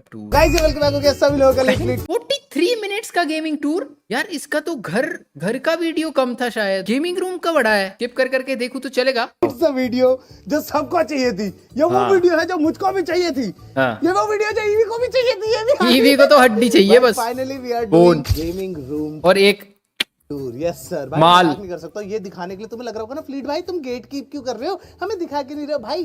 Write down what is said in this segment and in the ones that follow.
Tour. Guys welcome back हो गया सभी लोगों का लिटरली 43 मिनट्स का गेमिंग टूर। यार इसका तो घर का वीडियो कम था शायद। गेमिंग रूम का बड़ा है। स्किप कर करके देखूं तो चलेगा। इट्स अ वीडियो जो सबको चाहिए थी। ये वो हाँ। वीडियो है जो मुझको भी चाहिए थी। हाँ। ये वो वीडियो जो ईवी को भी चाहिए थी। ये भी टीवी को तो हड्डी चाहिए बस। Finally we are phone doing gaming room और एक टूर। यस सर भाई, माल। मजाक नहीं कर सकता। ये दिखाने के लिए तुम्हें लग रहा होगा ना फ्लीट भाई तुम गेट कीप क्यों कर रहे हो, हमें दिखा के नहीं रहे हो। भाई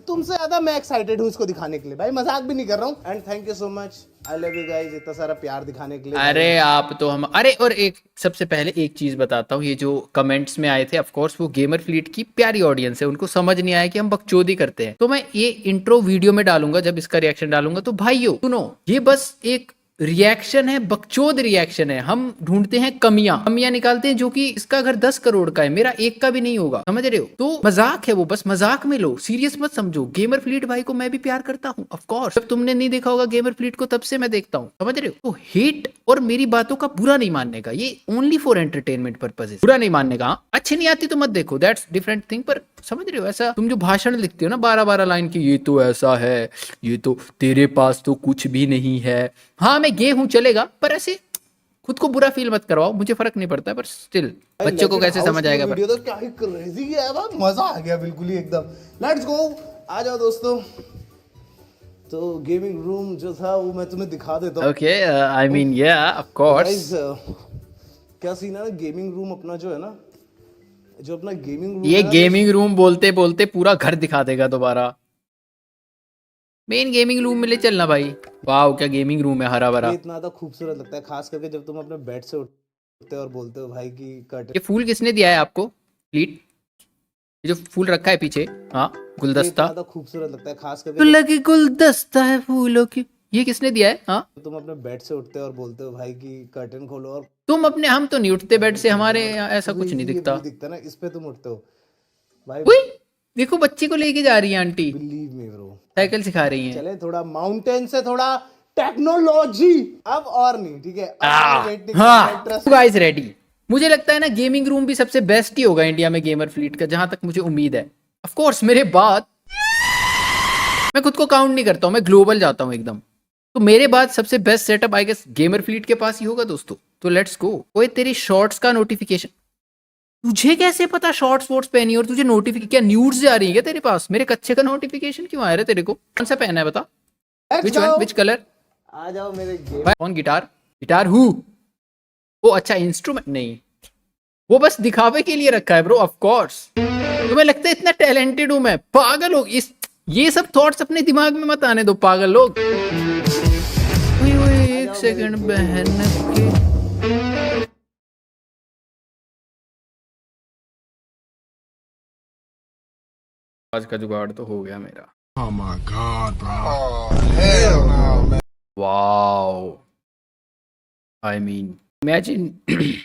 तुमसे ज्यादा मैं एक्साइटेड हूँ इसको दिखाने के लिए। भाई मजाक भी नहीं कर रहा हूँ। And thank you so much, I love you guys, इतना सारा प्यार दिखाने के लिए। अरे आप तो हम अरे और एक सबसे पहले एक चीज बताता हूँ। ये जो कमेंट्स में आए थे ऑफ कोर्स वो गेमर फ्लीट की प्यारी ऑडियंस है। उनको समझ नहीं आया कि हम बकचोदी करते हैं। तो मैं ये इंट्रो वीडियो में डालूंगा जब इसका रिएक्शन डालूंगा। तो भाइयों सुनो, ये बस एक रिएक्शन है, बकचोद रिएक्शन है। हम ढूंढते हैं कमियां निकालते हैं, जो कि इसका घर 10 करोड़ का है, मेरा एक का भी नहीं होगा। समझ रहे हो? तो मजाक है वो, बस मजाक में लो, सीरियस मत समझो। गेमर फ्लीट भाई को मैं भी प्यार करता हूँ ऑफ कोर्स। जब तुमने नहीं देखा होगा गेमर फ्लीट को तब से मैं देखता हूँ। समझ रहे हो? तो हेट और मेरी बातों का बुरा नहीं मानने का, ये ओनली फॉर एंटरटेनमेंट पर्पज। बुरा नहीं मानने का। अच्छी नहीं आती तो मत देखो, दैट्स डिफरेंट थिंग। पर समझ रहे हो, ऐसा तुम जो भाषण लिखते हो ना 12-12 लाइन की, ये तो ऐसा है, ये तो तेरे पास तो कुछ भी नहीं है। हाँ मैं गे हूं चलेगा, पर ऐसे खुद को बुरा फील मत करवाओ, मुझे फर्क नहीं पड़ता। पर स्टिल बच्चों को कैसे समझ आएगा? वीडियो तो क्या ही क्रेजी है भाई, मजा आ गया बिल्कुल ही एकदम। लेट्स गो, आ जाओ दोस्तों। तो गेमिंग रूम जो था वो मैं तुम्हें दिखा देता हूँ। ओके आई मीन या ऑफ कोर्स। क्या सीन है ना, गेमिंग रूम अपना जो है ना, जो अपना गेमिंग रूम ये है ना, गेमिंग रूम बोलते बोलते पूरा घर दिखा देगा दोबारा। मेन गेमिंग रूम में ले चलना भाई। वाह क्या गेमिंग रूम है, हरा भरा। ये इतना ज्यादा खूबसूरत लगता है, खास करके जब तुम अपने बेड से उठते हो और बोलते हो भाई की कर्टन। ये फूल किसने दिया है आपको फ्लीट? ये जो फूल रखा है पीछे, हाँ गुलदस्ता, ज्यादा खूबसूरत लगता है, खास तो करके लगे गुलदस्ता है फूलों की। ये किसने दिया है? हाँ जब तुम अपने बेड से उठते हो और बोलते हो भाई की कर्टन खोलो और तुम अपने, हम तो नहीं उठते बेड से, हमारे यहाँ ऐसा कुछ नहीं ये दिखता। व्यू दिखता है ना, इस पे तुम उठते हो भाई। उई, देखो बच्ची को लेके जा रही है aunty, believe me bro, cycle सिखा रही है। चले थोड़ा माउंटेन से थोड़ा टेक्नोलॉजी अब और नहीं, ठीक है? हाँ गाइस रेडी। मुझे लगता है ना गेमिंग रूम भी सबसे बेस्ट ही होगा इंडिया में गेमर फ्लीट का, जहां तक मुझे उम्मीद है। ऑफ कोर्स मेरे बाद, मैं खुद को काउंट नहीं करता हूं, मैं ग्लोबल जाता हूं एकदम। तो मेरे बाद सबसे best setup I guess gamer fleet के पास ही होगा दोस्तों। तो लेट्स गो। ओए तेरी शॉर्ट्स का नोटिफिकेशन, तुझे कैसे पता शॉर्ट्स वॉर्ट्स पहनी? और तुझे नोटिफिकेशन क्या न्यूड्स जा रही है क्या तेरे पास? मेरे कच्चे का नोटिफिकेशन क्यों आ रहा है तेरे को? कौन सा पहना है बता? Which one, which colour? आ जाओ मेरे गेम। कौन गिटार? Guitar who? वो अच्छा इंस्ट्रूमेंट नहीं, वो बस दिखावे के लिए रखा है ब्रो ऑफ कोर्स। तुम्हें लगता है इतना टैलेंटेड हूं मैं? पागल हो, इस ये सब थॉट्स अपने दिमाग में मत आने दो पागल लोग। ओए ओए एक सेकंड बहन के, आज का जुगाड़ तो हो गया मेरा। Oh my God, bro. Oh, hell no, man. Wow I mean imagine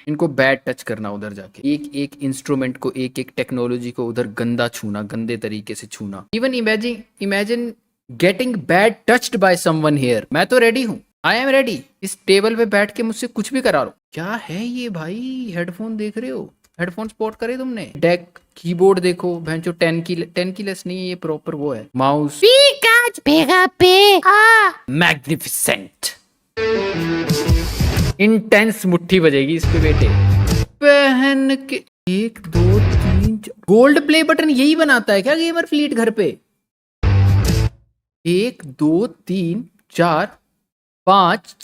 इनको बैड टच करना, उधर जाके एक एक इंस्ट्रूमेंट को, एक एक टेक्नोलॉजी को उधर गंदा छूना, गंदे तरीके से छूना। Even imagine getting bad touched by someone here. मैं तो रेडी हूँ, आई एम रेडी। इस टेबल पे बैठ के मुझसे कुछ भी करा लो। क्या है ये भाई? हेडफोन देख रहे हो? हेडफोन स्पॉट करे तुमने? डेक कीबोर्ड देखो, भैंचो 10 की लेस नहीं है ये, प्रॉपर वो है। माउस मैग्निफिसेंट, इंटेंस मुट्ठी बजेगी इस पे बेटे। पहन के 1 2 3 गोल्ड प्ले बटन यही बनाता है क्या गेमर फ्लीट घर पे? 1 2 3 4 5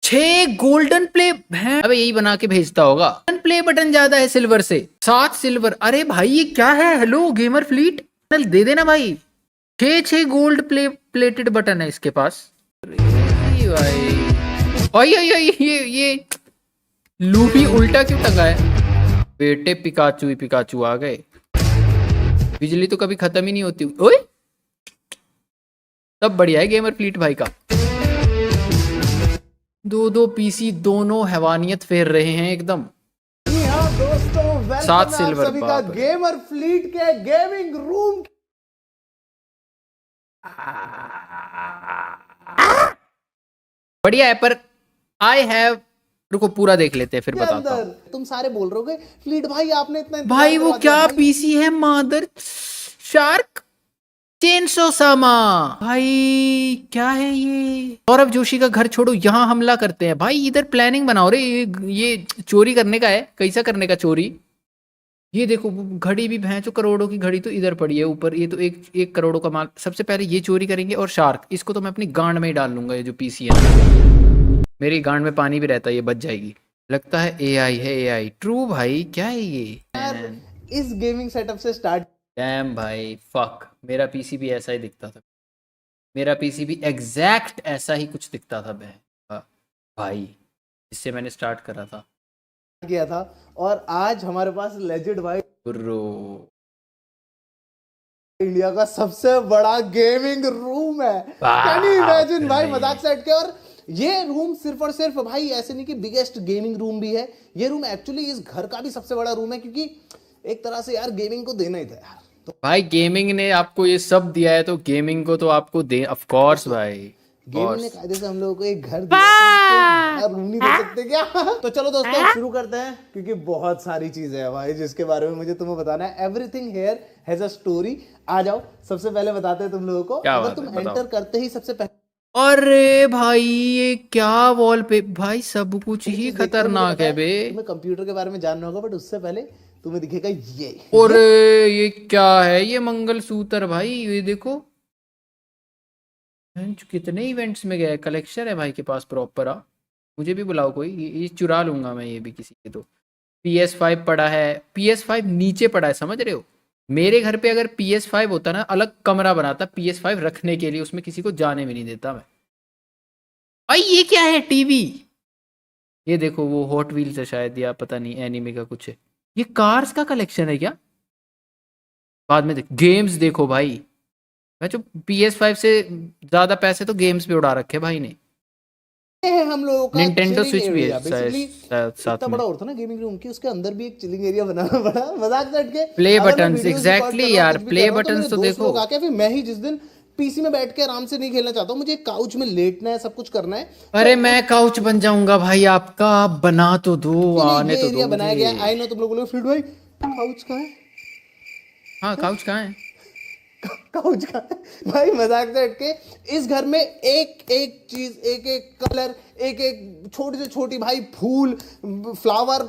6 गोल्डन प्ले, अबे यही बना के भेजता होगा। प्ले बटन ज्यादा है सिल्वर से, 7 सिल्वर। अरे भाई ये क्या है? हेलो गेमर फ्लीट दे देना भाई। 6 गोल्ड प्लेटेड बटन है इसके पास। भाई ये लूफी उल्टा क्यों टंगा है? बेटे पिकाचू ही पिकाचू आ गए। बिजली तो कभी खत्म ही नहीं होती। ओए तब बढ़िया है गेमर फ्लीट भाई का। 2 पीसी दोनों हैवानियत फेर रहे हैं एकदम। हाँ दोस्तों, वेलकम 7 है सिल्वर, आप सभी का बाप रे। गेमर फ्लीट के गेमिंग रूम। बढ़िया है, पर आई हैव, रुको पूरा देख लेते हैं फिर के बताता हूँ। अंदर तुम सारे बोल रहे हो फ्लीट भाई आपने इतना भाई वो इंतजार क्या करवा दिया। पीसी है? मादर शार्क चेनसो सामा भाई, क्या है ये? सौरभ जोशी का घर छोड़ो, यहाँ हमला करते हैं भाई। इधर प्लानिंग बनाओ रे, ये चोरी करने का है। कैसा करने का चोरी? ये देखो वो घड़ी भी, भैंचो करोड़ों की घड़ी तो इधर पड़ी है ऊपर। ये तो एक एक करोड़ों का माल। सबसे पहले ये चोरी करेंगे। और शार्क, इसको तो मैं अपनी गांड में ही डाल लूंगा। ये जो पीसी है, मेरी गांड में पानी भी रहता है, ये बच जाएगी। लगता है एआई है, एआई। ट्रू भाई, क्या है ये? यार इस गेमिंग सेटअप से स्टार्ट डैम भाई, फक। मेरा पीसी भी ऐसा ही दिखता था। मेरा पीसी भी एग्जैक्ट ऐसा ही कुछ दिखता था भाई, जिससे मैंने स्टार्ट करा था। किया था, और आज हमारे पास लेजेंड भाई ब्रो, इंडिया का सबसे बड़ा गेमिंग रूम है। कैन यू इमेजिन भाई, मजाक से हट के। और ये रूम सिर्फ और सिर्फ भाई ऐसे नहीं कि बिगेस्ट गेमिंग रूम भी है, ये रूम एक्चुअली इस घर का भी सबसे बड़ा रूम है, क्योंकि एक तरह से यार गेमिंग को देना ही था यार। तो भाई गेमिंग ने आपको ये सब दिया है, तो गेमिंग को तो आपको दे, ऑफ कोर्स भाई। गेमिंग ने कायदे से हम लोगों को एक घर दिया, तो रूम नहीं दे सकते क्या? तो चलो दोस्तों शुरू करते हैं, क्योंकि बहुत सारी चीजें हैं भाई जिसके बारे में मुझे तुम्हें बताना है। Everything here has a story. आ जाओ, सबसे पहले बताते हैं तुम लोगों को। क्या अगर बात तुम है, बताओ। एंटर करते ही सबसे पहले अरे भाई, ये क्या वॉल पे भाई, सब कुछ ही चीज देखते हो, मुझे खतरनाक पता है है बे। तुम्हें कंप्यूटर के बारे में जानना होगा, बट उससे पहले तुम्हें दिखेगा ये। और ये क्या है? ये मंगलसूत्र भाई, ये देखो। कितने इवेंट्स में गया, कलेक्शन है भाई के पास प्रॉपर। आ, मुझे भी बुलाओ कोई, ये चुरा लूंगा मैं ये भी किसी के। तो PS5 पड़ा है, PS5 नीचे पड़ा है, समझ रहे हो? मेरे घर पे अगर PS5 होता ना, अलग कमरा बनाता PS5 रखने के लिए, उसमें किसी को जाने भी नहीं देता मैं। भाई ये क्या है? टीवी। ये देखो वो हॉट व्हील्स है शायद, या पता नहीं एनिमे का कुछ है। ये कार्स का कलेक्शन है क्या? बाद में देख। गेम्स देखो भाई, मैं जो PS5 से ज्यादा पैसे तो गेम्स पे उड़ा रखे भाई ने। ये है हम लोगों का निंटेंडो चिलिंग स्विच भी है एरिया। बेसिकली शायद साथ इतना में। बड़ा और था ना गेमिंग रूम की, उसके अंदर भी एक चिलिंग एरिया बनाना पड़ा। मजाक से हट के, प्ले अगर मैं बटन्स, वीडियोस रिकॉर्ड कर एग्जैक्टली रहा हूँ, यार, कुछ भी कर प्ले रहा हूँ, तो मेरे बटन्स तो दोस्त देखो। लोग आके, फिर मैं ही जिस दिन पीसी में बैठ के आराम से नहीं खेलना चाहता हूँ, मुझे काउच में लेटना है, सब कुछ करना है, अरे तो मैं काउच बन जाऊंगा भाई आपका, आप बना तो दो, उसके लिए आने ये तो दो एरिया मुझे। बनाया गया। आई नो तुम लोग बोलोगे फिर भाई काउच कहाँ है? हाँ, काउच कहाँ है? काउच का भाई, मजाक से हटके, इस घर में एक एक चीज, एक एक कलर, एक एक छोटी से छोटी भाई फूल, फ्लावर,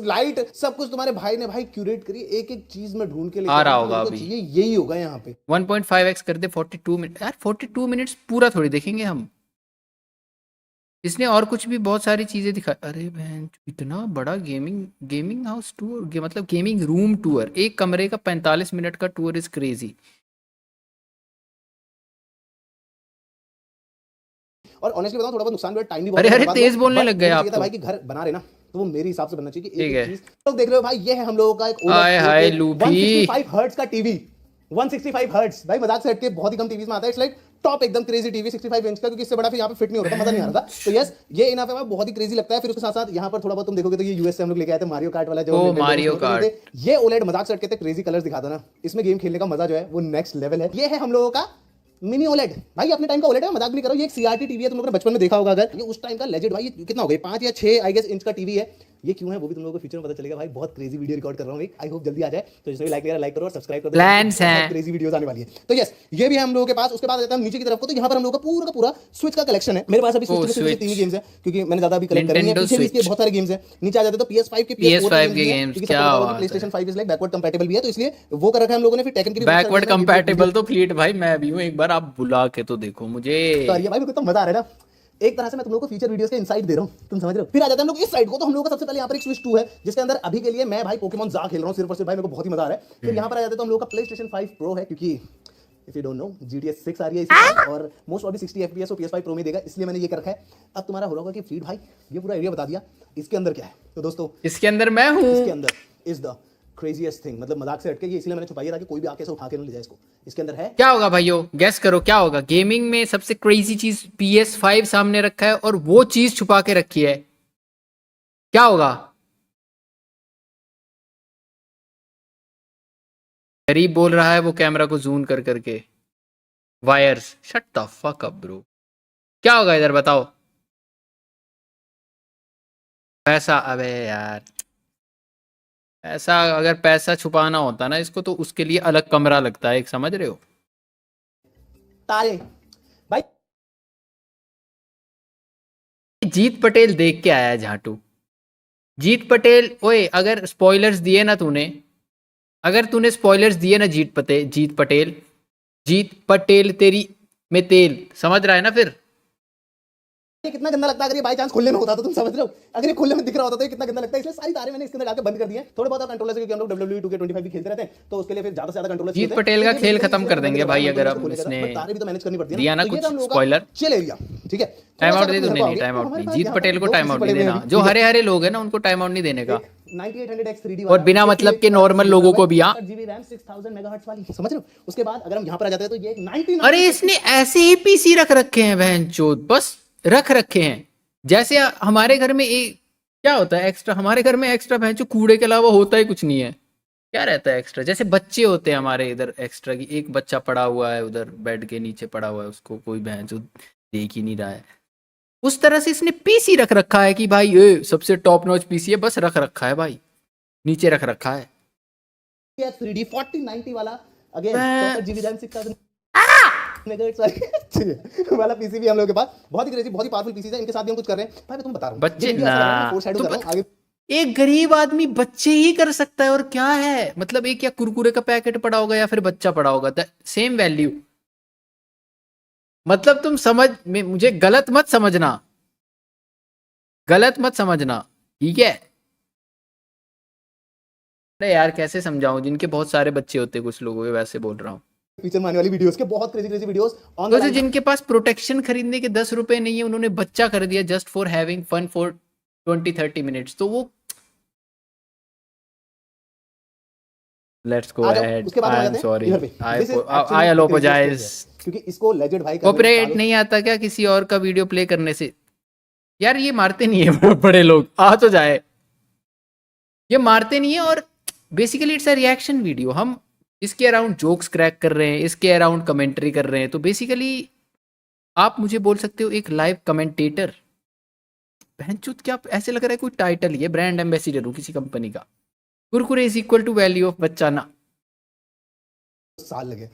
लाइट, सब कुछ तुम्हारे भाई ने भाई क्यूरेट करी। एक एक चीज में ढूंढ के लेके आ रहा आया, होगा मेरे को अभी। चाहिए यही होगा यहाँ पे। 1.5x कर दे 42 मिनट यार। 42 मिनट्स पूरा थोड़ी देखेंगे हम। इसने और कुछ भी बहुत सारी चीजें दिखा। अरे बहन, इतना बड़ा गेमिंग गेमिंग हाउस टूर, मतलब गेमिंग रूम टूर, एक कमरे का 45 मिनट का टूर इज क्रेजी। और ऑनेस्टली बताऊं, थोड़ा बहुत नुकसान भी, टाइम भी बहुत अरे ज्यादा अरे, बर्बाद तेज हुआ, बोलने बट लग गए मुझे आप चाहिए था तो। भाई कि घर बना रहे ना, तो वो मेरे हिसाब से बनना चाहिए कि एक ठीक एक है। चीज। तो देख रहे हो भाई, ये है हम लोगों का एक आय हाय लूफी। 165 हर्ट्ज का टीवी। 165 हर्ट्ज भाई, मजाक से हटके बहुत ही कम टीवीज में आता है। इट्स लाइक टॉप एकदम क्रेजी टीवी, 65 इंच का, क्योंकि इससे बड़ा फिर यहाँ पे फिट नहीं हो रहा था, मजा नहीं आ रहा था। तो यस, ये इनफ है, बहुत ही क्रेजी लगता है। फिर उसके साथ साथ यहाँ पर थोड़ा बहुत तुम देखोगे तो ये यूएस से हम लोग लेके आए थे मारियो कार्ट वाला, जो ओ, Nintendo मारियो उसमें होते नहीं कार्ट। थे। ये ओलेड मजाक से हटके थे, क्रेजी कलर्स दिखाता ना, इसमें गेम खेलने का मजा जो है वो नेक्स्ट लेवल है। ये है हम लोगों का मिनी ओलेड भाई, अपने टाइम का ओलेड है, मजाक भी नहीं कर रहा हूं। ये एक सीआरटी टीवी है, तुम लोगों ने बचपन में देखा होगा अगर। ये उस टाइम का लेजेंड भाई, ये कितना हो गया, 5 या 6 आई गेस इंच का टीवी है। ये क्यों है वो भी तुम लोगों को फ्यूचर में पता चलेगा भाई। बहुत क्रेजी वीडियो रिकॉर्ड कर रहा हूं, आई होप जल्दी आ जाए। तो जिसने भी लाइक लाइक करो और सब्सक्राइब कर दो, Plans हैं। क्रेजी वीडियोस आने वाली है। तो यस, ये भी है हम लोगों के पास। उसके बाद जाता है नीचे की तरफ को, तो यहाँ पर हम लोगों का पूरा स्विच का कलेक्शन है। मेरे पास अभी स्विच में सिर्फ 3 ही गेम्स है, क्योंकि मैंने ज्यादा अभी कलेक्ट करी नहीं है। Nintendo पीछे भी इसके Switch। बहुत सारे गेम्स हैं। नीचे आ जाते तो PS5 के PS5 के भी हैं, गेम्स, क्योंकि क्या सबको पता होगा कि बात है। PlayStation 5 is like backward compatible भी है, तो इसलिए वो कर रखा है हम लोगों ने। फिर टेकन के भी बैकवर्ड कंपैटिबल तो फ्लीट भाई मैं भी हूँ, एक बार आप बुला के तो देखो मुझे। भाई मेरे को कितना मजा आ रहा है ना। एक तरह से मैं तुम लोगों को फीचर वीडियोस के इनसाइट दे रहा हूं, तुम समझ रहे हो। फिर आ जाते हैं हम लोग इस साइड को, तो हम लोगों का सबसे पहले यहाँ पर एक स्विच 2 है, जिसके अंदर अभी के लिए मैं भाई पोकेमॉन जा खेल रहा हूँ सिर्फ और सिर्फ भाई, मेरे को बहुत ही मजा आ रहा है। फिर यहाँ पर आ जाते हैं तो हम लोगों का PlayStation 5 Pro है, क्योंकि if you don't know GTA 6 आ रही है इसमें, और मोस्ट ऑफ 60 FPS और PS5 Pro में देगा, इसलिए मैंने ये कर रखा है। अब तुम्हारा हो रहा होगा कि फ्लीट भाई ये पूरा एरिया बता दिया, इसके अंदर क्या है? तो दोस्तों इसके अंदर मैं इसके हूँ। अंदर इज द क्रेजीएस्ट थिंग, मतलब मजाक से हटके, ये इसलिए मैंने छुपाई है ताकि कोई भी आके ऐसे उठा के ना ले जाए इसको। इसके अंदर है क्या होगा भाइयों, गैस करो क्या होगा? गेमिंग में सबसे क्रेजी चीज PS5 सामने रखा है और वो चीज छुपा के रखी है। क्या होगा? गरीब बोल रहा है वो कैमरा को जूम कर करके। Wires, shut the fuck up bro. क्या होगा इधर बताओ? पैसा? अबे यार, पैसा, अगर पैसा छुपाना होता ना इसको, तो उसके लिए अलग कमरा लगता है एक, समझ रहे हो? तारे भाई। जीत पटेल देख के आया है झाटू। जीत पटेल, ओए अगर स्पॉयलर्स दिए ना तूने, अगर तूने स्पॉयलर्स दिए ना जीत पटेल तेरी में तेल, समझ रहा है ना? फिर ये कितना गंदा लगता है अगर ये बाय चांस खुले में होता तो, तुम समझ रहे हो? अगर ये खुले में दिख रहा होता तो ये कितना गंदा लगता है। इसलिए सारी तारे मैंने इसके अंदर डाल के बंद कर दिए। थोड़े बहुत कंट्रोलर से, क्योंकि हम लोग WWE 2K25 भी खेलते रहते हैं, तो उसके लिए फिर ज्यादा से ज्यादा कंट्रोलर जीत पटेल का खेल खत्म कर देंगे भाई अगर अब इसने तारे भी तो मैनेज करनी पड़ती है दिया ना तो ये कुछ तो हम लोगों का स्पॉइलर। चिल एरिया, ठीक है। टाइम थोड़ा आउट सा दे दो। अपने नहीं घर नहीं, को टाइम आओगे, आउट तो हमारे नहीं, पास जीत यहाँ पटेल पर को दो टाइम पीसी आउट पड़े नहीं हुए हैं देना। अभी, जो ठीक है। हरे हरे लोग हैं ना उनको टाइम आउट नहीं देने का। 9800X 3D और बिना मतलब के नॉर्मल लोगों को भी। हाँ, GB रैम 6000 मेगाहर्ट्ज वाली, समझ रहे हो? उसके बाद अगर हम यहाँ पर आ जाते हैं तो ये 99 अरे इसने ऐसे ही पीसी रख रखे हैं बहनचोद, बस रख रखे हैं। जैसे हमारे घर में एक क्या होता है एक्स्ट्रा, हमारे घर में एक्स्ट्रा बहनचोद कूड़े के अलावा होता ही कुछ नहीं है। क्या रहता है एक्स्ट्रा? जैसे बच्चे होते हैं हमारे इधर एक्स्ट्रा की, एक बच्चा पड़ा हुआ है उधर बेड के नीचे पड़ा हुआ है, उसको कोई बहनचोद देख ही नहीं रहा है। उस तरह से इसने पीसी रख रखा है कि भाई ये सबसे टॉप नॉच पीसी है, बस रख रखा है भाई, नीचे रख रखा है। 3D 4090 वाला, अगेन मैं- 64 GB रैम 6000 मेगाहर्ट्ज वाला पीसी भी हम लोगों के पास। बहुत ही क्रेजी, बहुत ही पावरफुल पीसी है। इनके साथ भी हम कुछ कर रहे हैं भाई। मैं तुम्हें बता रहा हूं, बच्चे ये वीडियो ऐसा लग रहा है मैं ना फोरशैडो तो कर रहा हूं आगे। एक गरीब आदमी बच्चे ही कर सकता है, और क्या है मतलब एक या कुरकुरे का पैकेट पड़ा होगा या फिर बच्चा पड़ा होगा, सेम वैल्यू। मतलब तुम मुझे गलत मत समझना, गलत मत समझना, ठीक है? अरे यार कैसे समझाऊं, जिनके बहुत सारे बच्चे होते हैं कुछ लोगों के, वैसे बोल रहा हूँ। फीचर में आने वाली वीडियोस के बहुत क्रेजी क्रेजी वीडियोस ऑन तो द जो जिनके पास प्रोटेक्शन खरीदने के 10 रुपए नहीं है, उन्होंने बच्चा कर दिया just for having fun for 20-30 minutes, तो वो लेट्स गो आ जाओ। अहेड। उसके बाद हम आई आ एम जाते हैं सॉरी, इधर पे। This is actually I the apologise. craziest thing है, क्योंकि इसको लेजेंड भाई कर रहे हैं कॉपीराइट सालों नहीं आता क्या किसी और का वीडियो प्ले करने से? यार ये मारते नहीं है बड़े लोग, आ तो जाए। ये मारते नहीं है, और basically it's a reaction video. हम इसके अराउंड जोक्स क्रैक कर रहे हैं, इसके अराउंड कमेंट्री कर रहे हैं, तो बेसिकली आप मुझे बोल सकते हो एक लाइव कमेंटेटर। बहनचोद क्या ऐसे लग रहा है कोई टाइटल ही है, ब्रांड एम्बेसडर हूँ किसी कंपनी का। Kurkure is equal to value of बच्चाना। साल लगे।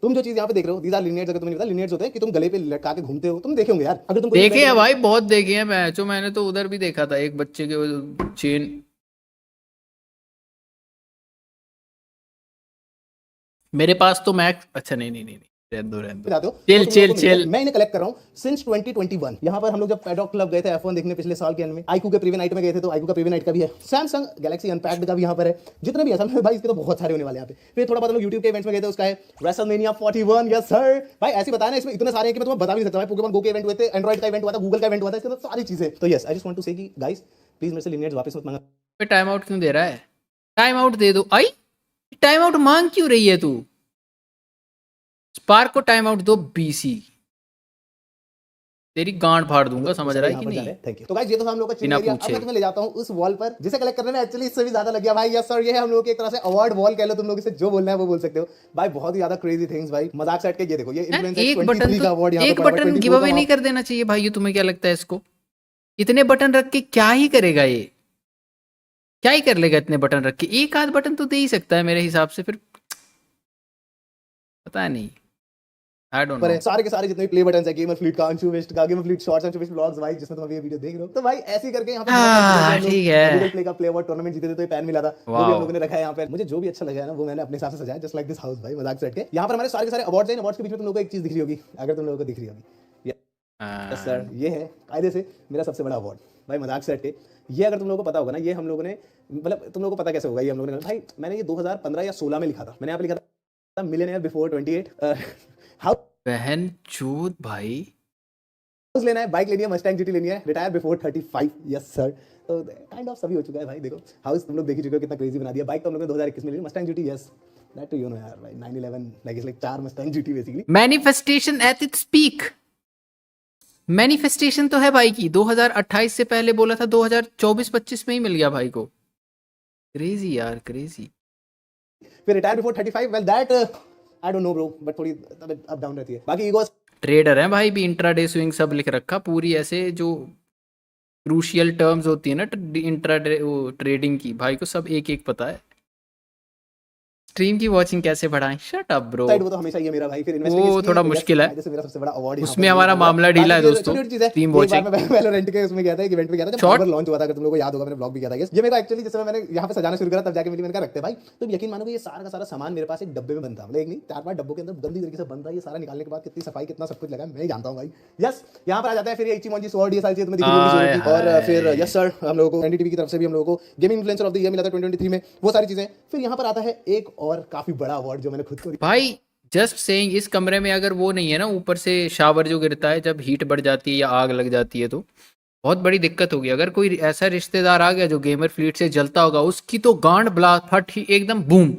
तुम जो चीज यहाँ पे देख रहे हो, दीज आर लिनियर्स। अगर तुम्हें नहीं पता, लिनियर्स होते हैं कि तुम गले पे लटका के घूमते हो। तुम देखे होंगे यार, अगर तुम कोई देखे हैं event- भाई, बहुत देखे हैं मैंने तो उधर भी देखा था एक बच्चे के चेन। मेरे पास तो मैक्स, अच्छा नहीं नहीं नहीं नहीं, रहने दो जाते हो चिल तो तुम लोगों चिल को मिलेगा। चिल। मैं इन्हें कलेक्ट कर रहा हूँ सिंस 2021। यहाँ पर हम लोग जब पैडॉक क्लब गए थे F1 देखने पिछले साल के एंड में, आईक्यू के प्रीवियस नाइट में गए थे, तो आईक्यू का प्रीवियस नाइट का भी है, सैमसंग गैलेक्सी अनपैक्ड का भी यहाँ पर है। जितने भी है भाई, इसके तो बहुत सारे होने वाले यहाँ पे। फिर थोड़ा बहुत हम लोग यूट्यूब के इवेंट्स में गए थे, उसका है रेसलमेनिया 41। यस सर भाई, ऐसे बताया ना, इसमें इतने सारे हैं कि मैं तुम्हें बता भी नहीं सकता भाई। पोकेमॉन गो के इवेंट हुए थे, एंड्रॉइड का इवेंट हुआ था, गूगल का इवेंट हुआ था, इसके अंदर सारी चीजें। तो yes, I just want to say कि गाइस प्लीज मेरे से लिनियर्स वापस मत मांगना। टाइम आउट क्यों दे रहा है? टाइम आउट दे दो। आई टाइम आउट मांग क्यों रही है तू? स्पार्क को टाइम आउट दो बीसी, तेरी गांड फाड़ दूंगा, समझ रहा है कि नहीं? Thank you. तो गाइस ये तो हम लोग का चिल बिना एरिया। अब पूछे। मैं तुम्हें ले जाता हूं उस वॉल पर जिसे कलेक्ट करने में एक्चुअली इससे भी ज्यादा लग गया भाई। यस सर, ये है हम लोग की एक तरह से अवार्ड वॉल कह लो, तुम लोग इसे जो बोलना है वो बोल सकते हो भाई। बहुत ही ज्यादा क्रेजी थिंग्स भाई, मजाक सेट के। ये देखो, ये यार, इन्फ्लुएंसर एक 23 बटन का अवार्ड तो यहां एक पे पड़ा हुआ है, बटन 24 गिव अवे का नहीं कर देना चाहिए भाई? ये तुम्हें क्या लगता है इसको? इतने बटन रख के क्या ही करेगा ये? क्या ही कर लेगा इतने बटन रख के? एक आध बटन तो दे ही सकता है मेरे हिसाब से, फिर पता नहीं, आई डोंट पर नो। है सारे के सारे जितने भी प्ले बटन्स है, गेमर फ्लीट का, अंशु वेस्ट का, गेमर फ्लीट शॉर्ट्स, अंशु वेस्ट व्लॉग्स भाई, जिसमें तुम अभी ये वीडियो देख रहे हो। तो भाई ऐसे ही करके यहाँ पे ठीक है। गूगल प्ले का प्ले अवार्ड टूर्नामेंट जीते थे, तो ये पैन मिला था, वो भी हम लोगों ने रखा है यहाँ पे। मुझे जो भी अच्छा लगा है ना, वो मैंने अपने हिसाब से सजाया, जस्ट लाइक दिस हाउस भाई, मजाक सेट के। यहाँ पर हमारे सारे के सारे अवार्ड्स हैं। अवार्ड्स के बीच में तुम लोगों को एक चीज दिख रही होगी, अगर तुम लोगों को दिख रही होगी, यस सर, ये है कायदे से मेरा सबसे बड़ा अवार्ड भाई, मजाक सेट के। ये अगर तुम लोगों को पता होगा ना, ये हम लोगों ने, मतलब तुम लोगों को पता कैसे होगा, ये हम लोगों ने भाई, मैंने ये 2015 या 16 में लिखा था। मैंने यहाँ पे लिखा था मिलियनेयर बिफोर 28। हाउस बहन चूत भाई। लेना है, बाइक लेनी है, मस्टैंग जीटी लेनी है, रिटायर बिफोर 35। Yes sir. तो काइंड ऑफ सभी हो चुका है भाई। देखो हाउस तुम लोग देख ही चुके हो कितना क्रेजी बना दिया। बाइक तो हम लोग ने 2021 में ली, Mustang GT. Yes that too you know यार भाई, 911 like it's like 4 Mustang GT basically. Manifestation at its peak. Manifestation तो है भाई की 2028 से पहले बोला था, 2024-25 में ही मिल गया भाई को। क्रेजी यार, क्रेजी। फिर retire before 35, well that I don't no bro, but थोड़ी अप डाउन रहती है। बाकी ईगो ट्रेडर है भाई भी, इंट्राडे स्विंग सब लिख रखा पूरी, ऐसे जो क्रूशियल टर्म्स होती है ना इंट्राडे ट्रेडिंग की, भाई को सब एक एक पता है। स्ट्रीम की वॉचिंग कैसे बढ़ाएं? Shut up bro. साइड वो तो हमेशा ही है मेरा भाई। फिर वो थोड़ा मुश्किल है, से मेरा सबसे बड़ा अवार्ड उसमें हमारा मामला ढीला है दोस्तों। स्ट्रीम वॉचिंग मैं वैलोरेंट के उसमें गया था, एक इवेंट पे गया था जब Short? सर्वर लॉन्च हुआ था, अगर तुम लोगों को याद होगा, मैंने ब्लॉग भी किया था। ये मेरे को एक्चुअली जैसे मैंने यहाँ पे सजाना शुरू करा तब जाके मैंने कहा रखते भाई, तो यकीन मानो कि ये सारा का सारा सामान मेरे पास एक डब्बे में बनता, मतलब एक नहीं 4-5 डब्बों के अंदर गंदी तरीके से बन रहा है। ये सारा निकालने के बाद कितनी सफाई कितना सब कुछ लगा मैं ही जानता हूँ भाई। यस, यहाँ पर आ जाता है फिर इचिमोजी स्वॉर्ड, ये सारी चीजें तुम्हें दिख रही होंगी। और फिर यस सर, हम लोगों को एनडीटीवी की तरफ से भी हम लोगों को gaming influencer of the year मिला था 2023 में, वो सारी चीजें। फिर यहाँ पर आता है एक और काफी बड़ा अवार्ड जो मैंने खुद को भाई जस्ट सेइंग, इस कमरे में अगर वो नहीं है ना, ऊपर से शावर जो गिरता है जब हीट बढ़ जाती है या आग लग जाती है, तो बहुत बड़ी दिक्कत होगी। अगर कोई ऐसा रिश्तेदार आ गया जो गेमर फ्लीट से जलता होगा, उसकी तो गांड ब्ला फट ही एकदम बूम।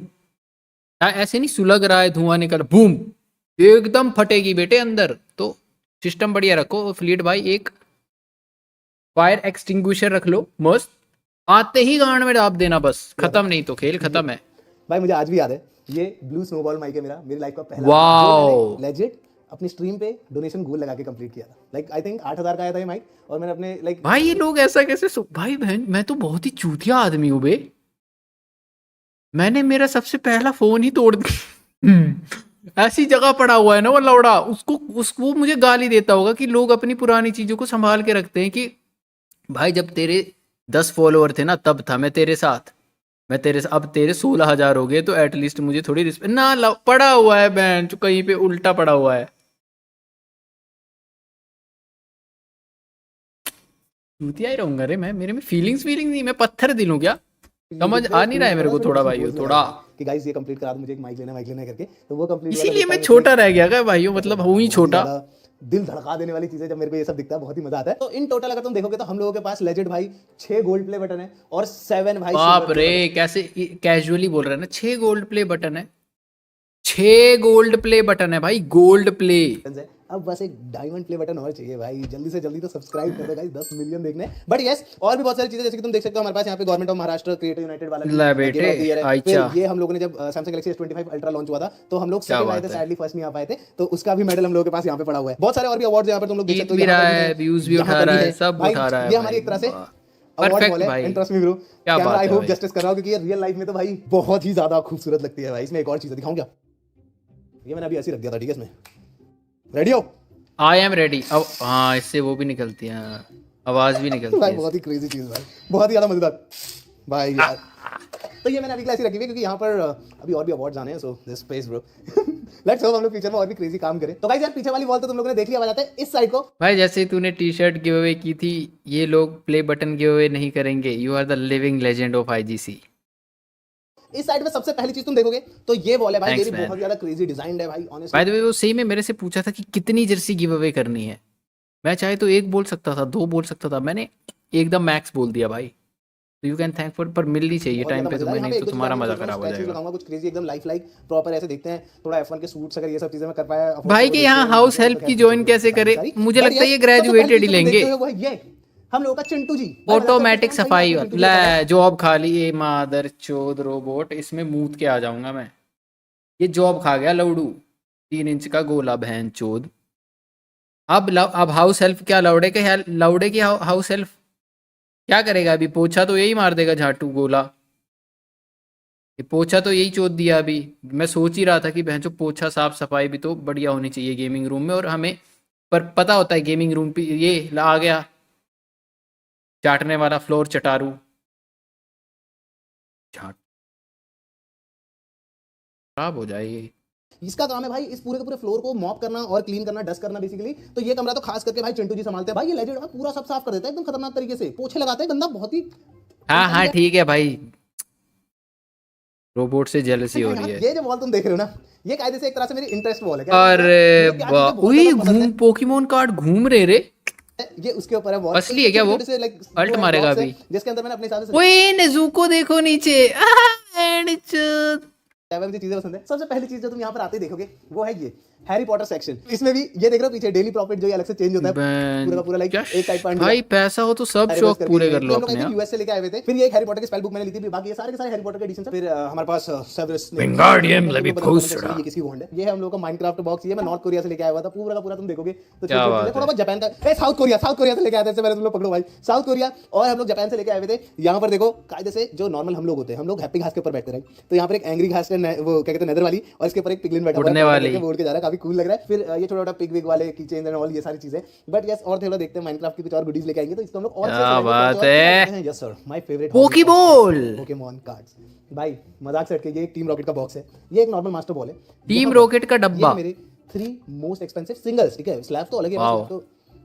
ऐसे नहीं सुलग रहा है धुआं निकल, बूम एकदम फटेगी बेटे अंदर। तो सिस्टम बढ़िया रखो फ्लीट भाई, एक फायर एक्सटिंग्विशर रख लो मस्त, आते ही गांड में डाल देना बस, खत्म, नहीं तो खेल खत्म है भाई। मुझे आज भी याद है, ये ब्लू स्नोबॉल माइक है मेरा, मेरी लाइफ का पहला वाओ लेजिट अपनी स्ट्रीम पे डोनेशन गोल लगा के कंप्लीट किया था। लाइक आई थिंक 8000 का आया था ये माइक, और मैंने अपने लाइक भाई ये लोग ऐसा कैसे भाई बहन, मैं तो बहुत ही चूतिया आदमी हूँ बे। मैंने मेरा सबसे पहला फोन ही तोड़ दिया। ऐसी जगह पड़ा हुआ है ना वो लौड़ा, उसको मुझे गाली देता होगा कि लोग अपनी पुरानी चीजों को संभाल के रखते हैं। कि भाई जब तेरे 10 फॉलोअर थे ना तब था मैं तेरे साथ, मैं तेरे अब तेरे 16,000 हो गए, तो एटलीस्ट मुझे थोड़ी रिस्पेक्ट ना। पड़ा हुआ है बैंड कहीं पे उल्टा पड़ा हुआ है। चूतिया ही रहूंगा रे मैं, मेरे में फीलिंग्स नहीं, मैं पत्थर दिल हूं क्या? समझ आ नहीं रहा है मेरे को थोड़ा भाई, थोड़ा कि गाइस ये कंप्लीट करा दो, मुझे एक माइक लेना है करके, तो वो कंप्लीट इसीलिए मैं छोटा रह गया क्या भाइयों, मतलब हूँ ही छोटा। दिल धड़का देने वाली चीजें जब मेरे को ये सब दिखता है, बहुत ही मजा आता है। तो इन टोटल अगर तुम देखोगे तो हम लोगों के पास लेजेंड भाई 6 गोल्ड प्ले बटन है और 7 भाई बाप रे, कैसे कैजुअली बोल रहे हैं ना, 6 गोल्ड प्ले बटन है, 6 गोल्ड प्ले बटन है भाई, गोल्ड प्ले। अब बस एक डायमंड प्ले बटन और चाहिए भाई, जल्दी से जल्दी तो सब्सक्राइब कर दो गाइस, 10 मिलियन देखने। बट यस, और भी बहुत सारी चीजें जैसे कि तुम देख सकते हो हमारे पास यहाँ पे government of Maharashtra creative United वाला बेटे। ये हम लोगों ने जब Samsung Galaxy S25 ultra launch हुआ था तो हम लोग सेकंड आए थे, सैडली फर्स्ट नहीं आ पाए थे, तो उसका भी मेडल हम लोगों के पास यहाँ पे पड़ा हुआ है। बहुत सारे और भी अवार्ड्स यहाँ पर तुम लोग देख सकते हो, व्यूज भी उठा रहा है, सब उठा रहा है। ये हमारी एक तरह से परफेक्ट भाई, इंटरेस्ट मी ब्रो, क्या बात है। आई होप जस्टिस कर रहा हूं, क्योंकि ये रियल लाइफ में तो भाई बहुत ही ज्यादा खूबसूरत लगती है भाई। इसमें एक और चीज दिखाऊं क्या? ये मैंने अभी ऐसे रख दिया था, ठीक है? इसमें रेडी हो? I am ready. अब हाँ, इससे वो भी निकलती है, आवाज भी निकलती भाई है। बहुत ही क्रेजी चीज भाई, बहुत ही ज्यादा मजेदार भाई यार। तो ये मैंने अभी क्लास ही रखी हुई है क्योंकि यहाँ पर अभी और भी अवार्ड्स आने हैं, so this space bro. Let's hope हम लोग फ्यूचर में और भी क्रेजी काम करें। तो गाइस यार पीछे वाली वॉल तो तुम लोगों ने देख लिया, आ जाता है इस साइड को। भाई जैसे तूने टी शर्ट गिव अवे की थी, ये लोग प्ले बटन गिव अवे नहीं करेंगे। You are the living legend of IGC. इस साइड में सबसे पहली चीज तुम देखोगे तो ये वॉल है भाई, Thanks, ये भी man. बहुत ज्यादा क्रेजी डिजाइन्ड है भाई ऑनेस्टली। बाय द वे वो सही में मेरे से पूछा था कि कितनी जर्सी गिव अवे करनी है। मैं चाहे तो 1 बोल सकता था, 2 बोल सकता था, मैंने एकदम मैक्स बोल दिया भाई। तो यू कैन थैंक फॉर, पर मिलनी चाहिए टाइम पे तुम्हें, नहीं तो तुम्हारा मजा खराब हो जाएगा। कुछ क्रेजी एकदम लाइक प्रॉपर ऐसे देखते हैं, थोड़ा F1 के सूट्स अगर ये सब चीजें मैं कर पाया भाई के यहाँ हाउस हेल्प की ज्वाइन कैसे करे? मुझे लगता है ये ग्रेजुएटेड ही लेंगे। हम लोगों का चिंटू जी ऑटोमेटिक सफाई ले जॉब खा ली ये मादर चोद रोबोट, इसमें मूत के आ जाऊंगा मैं। ये जॉब खा गया लौड़ू, 3 इंच का गोला बहन चोद। अब हाउस हेल्प क्या, लौड़े की हाउस हेल्प क्या करेगा? अभी पोछा तो यही मार देगा झाटू गोला, ये पोछा तो यही चोद दिया। अभी मैं सोच ही रहा था कि बहन चो पोछा साफ सफाई भी तो बढ़िया होनी चाहिए गेमिंग रूम में, और हमें पर पता होता है गेमिंग रूम पे ये आ गया चाटने वाला फ्लोर चटारू खराब हो जाएगी। इसका काम है भाई इस पूरे के पूरे फ्लोर को मॉप करना और क्लीन करना, डस्ट करना बेसिकली। तो ये कमरा तो खास करके भाई चिंटू जी संभालते हैं भाई। ये लेजेंड भाई पूरा सब साफ कर देता है एकदम खतरनाक तरीके से, पोछे लगाते हैं बंदा बहुत ही। हाँ ठीक है भाई, रोबोट से जेलसी हो रही है। ये जो वॉल तुम देख रहे हो ना, ये कायदे से एक तरह से मेरी इंटरेस्ट वॉल है। अरे घूम पोकेमोन कार्ड घूम रहे रे, ये उसके ऊपर है वॉल। असली है क्या वो? अल्ट मारेगा अभी, जिसके अंदर मैंने अपने हिसाब से ओए नेज़ुको देखो नीचे। मुझे चीजें पसंद है। सबसे पहली चीज जो तुम यहाँ पर आते ही देखोगे वो है ये हैरी पॉटर सेक्शन। इसमें भी ये देख रहे हो पीछे डेली प्रॉफिट जो ये अलग से चेंज होता है पूरा का पूरा, लाइक क्या एक टाइप पॉइंट भाई, पैसा हो तो सब शौक पूरे कर लो अपने। यूएस से लेके आए हुए थे। फिर ये एक हैरी पॉटर की स्पेल बुक मैंने ली थी, बाकी ये सारे के सारे हैरी पॉटर के एडिशन। फिर हमारे पास सेवरस विंगार्डियम लेवियोसा, ये किसकी वॉन्ड है, ये है हम लोग का माइनक्राफ्ट बॉक्स। ये मैं नॉर्थ कोरिया से लेके आया हुआ था, पूरा का पूरा तुम देखोगे तो क्या बात है। थोड़ा बहुत जापान का, साउथ कोरिया से लेके आए थे। इससे पहले तुम लोग पकड़ो भाई, साउथ कोरिया और हम लोग जापान से लेके आए हुए थे। यहाँ पर देखो कायदे से जो नॉर्मल हम लोग होते हैं, हम लोग हैप्पी घास के ऊपर बैठते रहे, तो यहाँ पर एक एंग्री घास है, वो क्या कहते हैं नेदर वाली, और इसके ऊपर एक पिगलिन बैठा उड़ने वाली, उड़ के जा रहा है, काफी कूल लग रहा है। फिर ये छोटा छोटा पिग विग वाले की चेन एंड ऑल ये सारी चीजें। बट यस, और थोड़ा देखते हैं माइनक्राफ्ट की कुछ और गुडीज लेके आएंगे, तो इसको हम लोग और क्या बात है। Yes sir, my favourite Poké Ball, Pokemon cards. भाई मजाक से हटके ये एक टीम रॉकेट का बॉक्स है, ये एक नॉर्मल मास्टर बॉल है, टीम रॉकेट का डब्बा। ये मेरे 3 मोस्ट एक्सपेंसिव सिंगल्स, ठीक है स्लैब तो अलग है, Wow. तो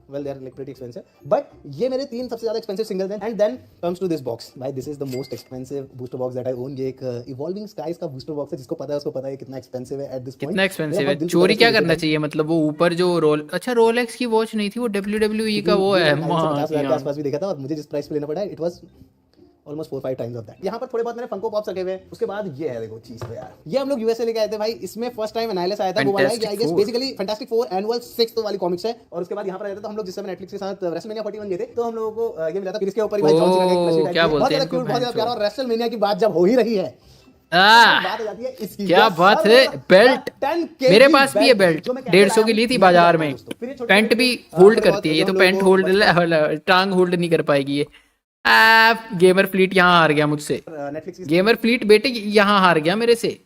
well they are like pretty expensive, but ये मेरे 3 सबसे ज्यादा एक्सपेंसिव सिंगल्स हैं। And then comes to this box, भाई this is the most expensive booster box that I own. ये एक इवॉल्विंग स्काइज का बूस्टर बॉक्स है, जिसको पता है उसको पता है कितना एक्सपेंसिव है एट दिस पॉइंट। कितना एक्सपेंसिव है, चोरी क्या करना चाहिए, मतलब वो ऊपर जो रोल, अच्छा रोलेक्स की वॉच नहीं थी, वो WWE का वो है 50,000 के आसपास भी देखा था, और मुझे जिस प्राइस पे लेना पड़ा it was almost 4-5 times of that. यहाँ पर थोड़े बहुत मैंने फंको पॉप्स रखे हुए हैं। उसके बाद ये है देखो चीज, तो यार ये हम लोग यूएसए लेके आए थे भाई। इसमें फर्स्ट टाइम एनालिस आया था, वो वाला है I guess basically fantastic 4 annual 6th वाली कॉमिक्स है। और उसके बाद यहाँ पर आए थे तो हम लोग जिस समय नेटफ्लिक्स के साथ रेसलमेनिया 41 गए थे, तो हम लोगों को ये मिला था, फिर इसके ऊपर ही भाई जॉन सीना का एक प्लस क्या बोलते हैं, बहुत ज्यादा प्यारा। और रेसलमेनिया की बात जब हो ही रही है, बात हो जाती है इसकी। क्या बात है, बेल्ट मेरे पास भी है, बेल्ट 150 की ली थी बाजार में। पैंट भी होल्ड करती है ये, तो पैंट होल्ड, टांग होल्ड नहीं कर पाएगी ये। गेमर फ्लीट यहाँ हार गया मुझसे, गेमर फ्लीट बेटे यहाँ हार गया मेरे से।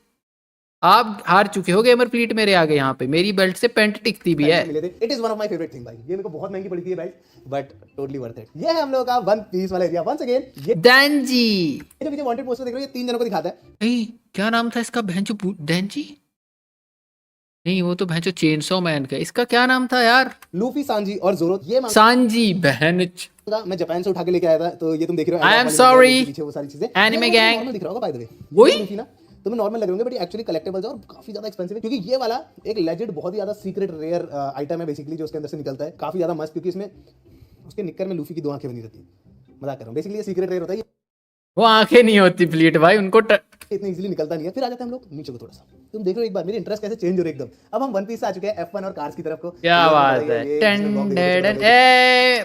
आप हार चुके हो गेमर फ्लीट मेरे आगे। यहाँ पे मेरी बेल्ट से पैंट टिकती भी है। It is one of my favourite thing भाई, ये मेरे को बहुत महंगी पड़ी थी ये belt, but totally worth it. ये है हम लोगों का वन पीस वाला एरिया। वंस अगेन ये डैंजी, ये जो पीछे वांटेड पोस्टर देख रहे हो, ये 3 जनों को दिखाता है। क्या नाम था इसका, भैंचो डैंजी नहीं, वो तो भैंचो चेनसॉ मैन का। इसका क्या नाम था यार, लूफी, सांजी और जोरो। ये सांजी बहन, मैं जापान से उठा के लेके आया था, तो ये तुम देख रहे हो आई एम सॉरी, पीछे वो सारी चीजें एनिमे गैंग नॉर्मल दिख रहा होगा बाय द वे। वही लूफी ना तुम्हें नॉर्मल लग रहे होंगे, बट एक्चुअली कलेक्टिबल्स है और काफी ज्यादा एक्सपेंसिव है, क्योंकि ये वाला एक लेजेंड बहुत ही ज्यादा सीक्रेट रेयर आइटम है बेसिकली, जो उसके अंदर से निकलता है। काफी ज्यादा मस्त, क्योंकि इसमें उसके निक्कर में लूफी की 2 आंखें बनी रहती है। मजाक कर रहा हूँ, बेसिकली ये सीक्रेट रेयर होता है। वो आंखें नहीं होती फ्लीट भाई, उनको इतनी इजीली निकलता नहीं है। फिर आ जाते हैं हम लोग नीचे को थोड़ा सा, तुम देख रहे हो एक बार मेरे इंटरेस्ट कैसे चेंज हो रहे एकदम। अब हम वन पीस से आ चुके हैं F1 और कार्स की तरफ को। क्या बात है,